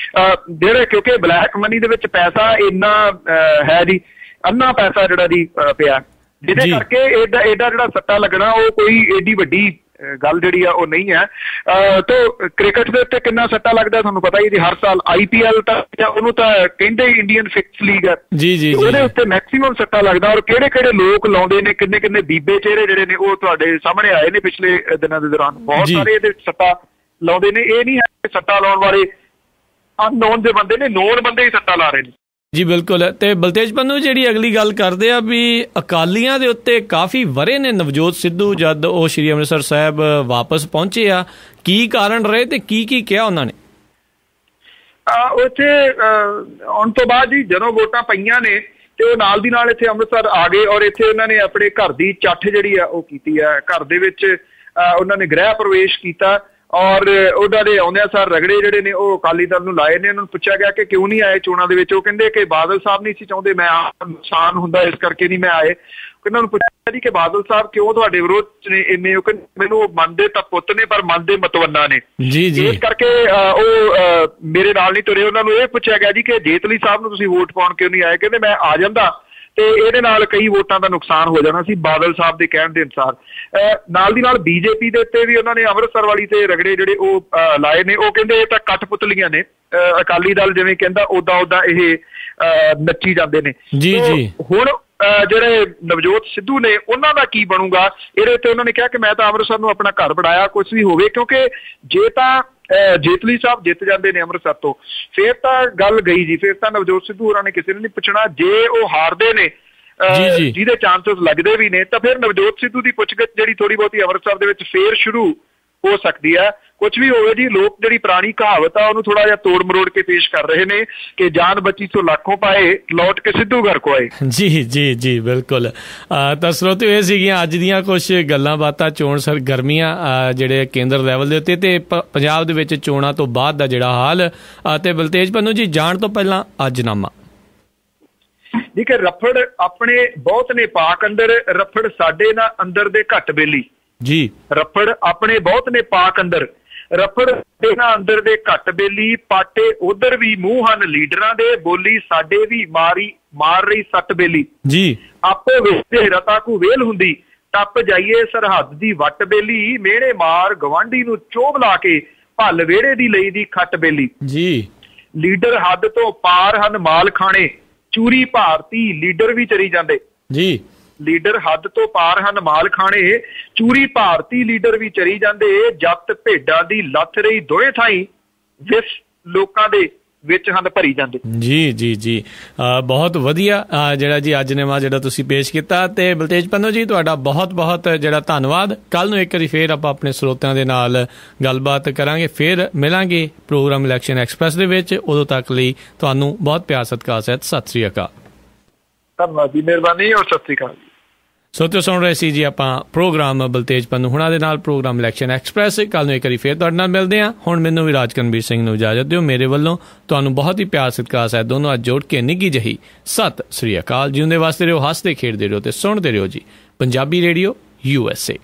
ਜਿਹੜੇ, ਕਿਉਂਕਿ ਬਲੈਕ ਮਨੀ ਦੇ ਵਿੱਚ ਪੈਸਾ ਇੰਨਾ ਹੈ ਜੀ, ਅੰਨਾ ਪੈਸਾ ਜਿਹੜਾ ਜੀ ਪਿਆ, ਜਿਹਦੇ ਕਰਕੇ ਇਹਦਾ ਜਿਹੜਾ ਸੱਟਾ ਲੱਗਣਾ ਉਹ ਕੋਈ ਏਡੀ ਵੱਡੀ ਗੱਲ ਜਿਹੜੀ ਆ ਉਹ ਨਹੀਂ ਹੈ। ਤਾਂ ਕ੍ਰਿਕਟ ਦੇ ਉੱਤੇ ਕਿੰਨਾ ਸੱਟਾ ਲੱਗਦਾ ਤੁਹਾਨੂੰ ਪਤਾ ਹੀ ਜੀ, ਹਰ ਸਾਲ IPL ਤਾਂ ਉਹਨੂੰ ਤਾਂ ਕਹਿੰਦੇ ਇੰਡੀਅਨ ਫਿਕਸ ਲੀਗ ਹੈ, ਉਹਦੇ ਉੱਤੇ ਮੈਕਸੀਮਮ ਸੱਟਾ ਲੱਗਦਾ। ਔਰ ਕਿਹੜੇ ਕਿਹੜੇ ਲੋਕ ਲਾਉਂਦੇ ਨੇ, ਕਿੰਨੇ ਕਿੰਨੇ ਬੀਬੇ ਚਿਹਰੇ ਜਿਹੜੇ ਨੇ ਉਹ ਤੁਹਾਡੇ ਸਾਹਮਣੇ ਆਏ ਨੇ ਪਿਛਲੇ ਦਿਨਾਂ ਦੇ ਦੌਰਾਨ, ਬਹੁਤ ਸਾਰੇ ਇਹਦੇ ਸੱਟਾ ਲਾਉਂਦੇ ਨੇ। ਇਹ ਨਹੀਂ ਹੈ ਕਿ ਸੱਟਾ ਲਾਉਣ ਵਾਲੇ ਅਨਨੋਨ ਦੇ ਬੰਦੇ ਨੇ, ਨੋਨ ਬੰਦੇ ਹੀ ਸੱਟਾ ਲਾ ਰਹੇ ਨੇ ਜੀ। ਬਿਲਕੁਲ। ਤੇ ਬਲਤੇਜ ਪੰਨੂ ਜਿਹੜੀ ਅਗਲੀ ਗੱਲ ਕਰਦੇ ਆ ਵੀ ਅਕਾਲੀਆਂ ਦੇ ਉੱਤੇ ਕਾਫੀ ਵਰੇ ਨੇ ਨਵਜੋਤ ਸਿੱਧੂ ਜਦ ਉਹ ਸ਼੍ਰੀ ਅੰਮ੍ਰਿਤਸਰ ਸਾਹਿਬ ਵਾਪਸ ਪਹੁੰਚੇ ਆ, ਕੀ ਕਾਰਨ ਰਹੇ ਤੇ ਕੀ ਕਿਹਾ ਉਹਨਾਂ ਨੇ? ਉੱਥੇ ਆਉਣ ਤੋਂ ਬਾਅਦ ਜੀ ਜਦੋਂ ਵੋਟਾਂ ਪਈਆਂ ਨੇ ਤੇ ਉਹ ਨਾਲ ਦੀ ਨਾਲ ਇੱਥੇ ਅੰਮ੍ਰਿਤਸਰ ਆ ਗਏ, ਔਰ ਇੱਥੇ ਉਹਨਾਂ ਨੇ ਆਪਣੇ ਘਰ ਦੀ ਚੱਠ ਜਿਹੜੀ ਆ ਉਹ ਕੀਤੀ ਆ। ਘਰ ਦੇ ਵਿੱਚ ਉਹਨਾਂ ਨੇ ਗ੍ਰਹਿ ਪ੍ਰਵੇਸ਼ ਕੀਤਾ ਔਰ ਉਹਨਾਂ ਦੇ ਆਉਂਦਿਆਂ ਸਾਰ ਰਗੜੇ ਜਿਹੜੇ ਨੇ ਉਹ ਅਕਾਲੀ ਦਲ ਨੂੰ ਲਾਏ ਨੇ। ਉਹਨਾਂ ਨੂੰ ਪੁੱਛਿਆ ਗਿਆ ਕਿ ਕਿਉਂ ਨਹੀਂ ਆਏ ਚੋਣਾਂ ਦੇ ਵਿੱਚ, ਉਹ ਕਹਿੰਦੇ ਕਿ ਬਾਦਲ ਸਾਹਿਬ ਨਹੀਂ ਸੀ ਚਾਹੁੰਦੇ, ਮੈਂ ਨੁਕਸਾਨ ਹੁੰਦਾ ਇਸ ਕਰਕੇ ਨਹੀਂ ਮੈਂ ਆਏ। ਉਹਨਾਂ ਨੂੰ ਪੁੱਛਿਆ ਜੀ ਕਿ ਬਾਦਲ ਸਾਹਿਬ ਕਿਉਂ ਤੁਹਾਡੇ ਵਿਰੋਧ ਚ ਨੇ ਇੰਨੇ, ਉਹ ਕਹਿੰਦੇ ਮੈਨੂੰ ਮੰਨਦੇ ਤਾਂ ਪੁੱਤ ਨੇ ਪਰ ਮੰਨਦੇ ਮਤਵੰਨਾ ਨੇ, ਇਸ ਕਰਕੇ ਉਹ ਮੇਰੇ ਨਾਲ ਨਹੀਂ ਤੁਰੇ। ਉਹਨਾਂ ਨੂੰ ਇਹ ਪੁੱਛਿਆ ਗਿਆ ਜੀ ਕਿ ਜੇਤਲੀ ਸਾਹਿਬ ਨੂੰ ਤੁਸੀਂ ਵੋਟ ਪਾਉਣ ਕਿਉਂ ਨਹੀਂ ਆਏ, ਕਹਿੰਦੇ ਮੈਂ ਆ ਜਾਂਦਾ ਤੇ ਇਹਦੇ ਨਾਲ ਕਈ ਵੋਟਾਂ ਦਾ ਨੁਕਸਾਨ ਹੋ ਜਾਣਾ ਸੀ ਬਾਦਲ ਸਾਹਿਬ ਦੇ ਕਹਿਣ ਦੇ ਅਨੁਸਾਰ। ਨਾਲ ਦੀ ਨਾਲ BJP ਦੇ ਉੱਤੇ ਵੀ ਉਹਨਾਂ ਨੇ ਅੰਮ੍ਰਿਤਸਰ ਵਾਲੀ ਤੇ ਰਗੜੇ ਜਿਹੜੇ ਉਹ ਲਾਏ ਨੇ। ਉਹ ਕਹਿੰਦੇ ਇਹ ਤਾਂ ਕਠਪੁਤਲੀਆਂ ਨੇ, ਅਕਾਲੀ ਦਲ ਜਿਵੇਂ ਕਹਿੰਦਾ ਓਦਾਂ ਇਹ ਨੱਚੀ ਜਾਂਦੇ ਨੇ। ਹੁਣ ਜਿਹੜੇ ਨਵਜੋਤ ਸਿੱਧੂ ਨੇ ਉਹਨਾਂ ਦਾ ਕੀ ਬਣੂਗਾ। ਇਹਦੇ ਉੱਤੇ ਉਹਨਾਂ ਨੇ ਕਿਹਾ ਕਿ ਮੈਂ ਤਾਂ ਅੰਮ੍ਰਿਤਸਰ ਨੂੰ ਆਪਣਾ ਘਰ ਬਣਾਇਆ, ਕੁਛ ਵੀ ਹੋਵੇ, ਕਿਉਂਕਿ ਜੇ ਤਾਂ ਜੇਤਲੀ ਸਾਹਿਬ ਜਿੱਤ ਜਾਂਦੇ ਨੇ ਅੰਮ੍ਰਿਤਸਰ ਤੋਂ ਫਿਰ ਤਾਂ ਗੱਲ ਗਈ ਜੀ, ਫਿਰ ਤਾਂ ਨਵਜੋਤ ਸਿੱਧੂ ਹੋਰਾਂ ਨੇ ਕਿਸੇ ਨੇ ਨਹੀਂ ਪੁੱਛਣਾ। ਜੇ ਉਹ ਹਾਰਦੇ ਨੇ ਜਿਹਦੇ ਚਾਂਸਸ ਲੱਗਦੇ ਵੀ ਨੇ, ਤਾਂ ਫਿਰ ਨਵਜੋਤ ਸਿੱਧੂ ਦੀ ਪੁੱਛਗਿੱਛ ਜਿਹੜੀ ਥੋੜੀ ਬਹੁਤੀ ਅੰਮ੍ਰਿਤਸਰ ਦੇ ਵਿੱਚ ਫੇਰ ਸ਼ੁਰੂ ਹੋ ਸਕਦੀ ਹੈ। ਕੁਛ ਵੀ ਹੋਵੇ ਜੀ, ਲੋਕ ਜਿਹੜੀ ਪੁਰਾਣੀ ਕਹਾਵਤ ਆ ਉਹਨੂੰ ਥੋੜਾ ਜਿਹਾ ਤੋੜ ਮਰੋੜ ਕੇ ਪੇਸ਼ ਕਰ ਰਹੇ ਨੇ ਕਿ ਜਾਨ ਬਚੀ ਸੋ ਲੱਖੋਂ ਪਾਏ, ਲੌਟ ਕੇ ਸਿੱਧੂ ਘਰ ਕੋ ਆਏ। ਜੀ ਬਿਲਕੁਲ। ਤਾਂ ਸਰੋਤਿਓ, ਇਹ ਸੀਗੀਆਂ ਅੱਜ ਦੀਆਂ ਕੁਛ ਗੱਲਾਂ ਬਾਤਾਂ ਚੋਣ ਸਰਗਰਮੀਆਂ ਜਿਹੜੇ ਕੇਂਦਰ ਲੈਵਲ ਦੇ ਉੱਤੇ ਤੇ ਪੰਜਾਬ ਦੇ ਵਿੱਚ ਚੋਣਾਂ ਤੋਂ ਬਾਅਦ ਦਾ ਜਿਹੜਾ ਹਾਲ। ਤੇ ਬਲਤੇਜ ਪੰਨੂ ਜੀ, ਜਾਣ ਤੋਂ ਪਹਿਲਾਂ ਅੱਜਨਾਮਾ ਜੀ ਕਿ ਰੱਫੜ ਆਪਣੇ ਬਹੁਤ ਨੇ ਪਾਕ ਅੰਦਰ, ਰੱਫੜ ਸਾਡੇ ਨਾ ਅੰਦਰ ਦੇ ਘੱਟ ਬੇਲੀ ਜੀ। ਰੱਫੜ ਆਪਣੇ ਬਹੁਤ ਨੇ ਪਾਕ ਅੰਦਰ, ਰੱਫੜ ਸਾਡੇ ਨਾ ਅੰਦਰ ਦੇ ਘੱਟ ਬੇਲੀ, ਪਾਟੇ ਉਧਰ ਵੀ ਮੂੰਹ ਹਨ ਲੀਡਰਾਂ ਦੇ, ਬੋਲੀ ਸਾਡੇ ਵੀ ਮਾਰ ਰਹੀ ਸੱਟ ਬੇਲੀ ਜੀ। ਆਪੋ ਵੇਖਦੇ ਰਤਾ ਕੂ ਵੇਲ ਹੁੰਦੀ, ਟੱਪ ਜਾਈਏ ਸਰਹੱਦ ਦੀ ਵੱਟ ਬੇਲੀ, ਮਿਹਣੇ ਮਾਰ ਗਵਾਂਢੀ ਨੂੰ ਚੋਭ ਲਾ ਕੇ, ਭੱਲ ਵਿਹੜੇ ਦੀ ਲਈ ਦੀ ਖੱਟ ਬੇਲੀ ਜੀ। ਲੀਡਰ ਹੱਦ ਤੋਂ ਪਾਰ ਹਨ ਮਾਲ ਖਾਣੇ, ਚੂਰੀ ਭਾਰਤੀ ਲੀਡਰ ਵੀ ਚਰੀ ਜਾਂਦੇ ਜੀ। ਲੀਡਰ ਹੱਦ ਤੋਂ ਪਾਰ ਹਨ ਮਾਲ ਖਾਣੇ, ਚੂਰੀ ਭਾਰਤੀ ਲੀਡਰ ਵੀ ਚਰੀ ਜਾਂਦੇ, ਜੱਟ ਭੇਡਾਂ ਦੀ ਲੱਥ ਰਹੀ ਦੋਵੇਂ ਥਾਈਂ, ਵਿਸ ਲੋਕਾਂ ਦੇ ਵਿੱਚ ਹਨ ਭਰੀ ਜਾਂਦੇ ਜੀ। ਬਹੁਤ ਵਧੀਆ ਜਿਹੜਾ ਜੀ ਅੱਜਨਾਮਾ ਜਿਹੜਾ ਤੁਸੀਂ ਪੇਸ਼ ਕੀਤਾ। ਤੇ ਬਲਤੇਜ ਪੰਨੂ ਜੀ, ਤੁਹਾਡਾ ਬਹੁਤ ਬਹੁਤ ਜਿਹੜਾ ਧੰਨਵਾਦ। ਕੱਲ ਨੂੰ ਇੱਕ ਵਾਰੀ ਫੇਰ ਆਪਾਂ ਆਪਣੇ ਸਰੋਤਿਆਂ ਦੇ ਨਾਲ ਗੱਲਬਾਤ ਕਰਾਂਗੇ, ਫੇਰ ਮਿਲਾਂਗੇ ਪ੍ਰੋਗਰਾਮ ਇਲੈਕਸ਼ਨ ਐਕਸਪ੍ਰੈਸ ਦੇ ਵਿੱਚ। ਉਦੋਂ ਤੱਕ ਲਈ ਤੁਹਾਨੂੰ ਬਹੁਤ ਪਿਆਰ ਸਤਿਕਾਰ ਸਹਿਤ ਸਤਿ ਸ੍ਰੀ ਅਕਾਲ। ਧੰਨਵਾਦ ਜੀ, ਮਿਹਰਬਾਨੀ ਔਰ ਸਤਿ ਸ੍ਰੀ ਅਕਾਲ। ਸੋਤਿਓ, ਸੁਣ ਰਹੇ ਸੀ ਜੀ ਆਪਾਂ ਪ੍ਰੋਗਰਾਮ ਬਲਤੇਜ ਪੰਨੂ ਹੁਣਾਂ ਦੇ ਨਾਲ, ਪ੍ਰੋਗਰਾਮ ਇਲੈਕਸ਼ਨ ਐਕਸਪ੍ਰੈਸ। ਕੱਲ ਨੂੰ ਇੱਕ ਵਾਰੀ ਫੇਰ ਤੁਹਾਡੇ ਨਾਲ ਮਿਲਦੇ ਹਾਂ। ਹੁਣ ਮੈਨੂੰ ਵੀ ਰਾਜਕਨਵੀਰ ਸਿੰਘ ਨੂੰ ਇਜਾਜ਼ਤ ਦਿਓ। ਮੇਰੇ ਵੱਲੋਂ ਤੁਹਾਨੂੰ ਬਹੁਤ ਹੀ ਪਿਆਰ ਸਤਿਕਾਰ ਸਹਿਤ ਦੋਨੋਂ ਅੱਜ ਜੋੜ ਕੇ ਨਿੱਘੀ ਜਿਹੀ ਸਤਿ ਸ੍ਰੀ ਅਕਾਲ। ਜਿਉਂਦੇ ਵਾਸਤੇ ਰਹੋ, ਹੱਸਦੇ ਖੇਡਦੇ ਰਹੋ ਤੇ ਸੁਣਦੇ ਰਹੋ ਜੀ ਪੰਜਾਬੀ ਰੇਡੀਓ USA।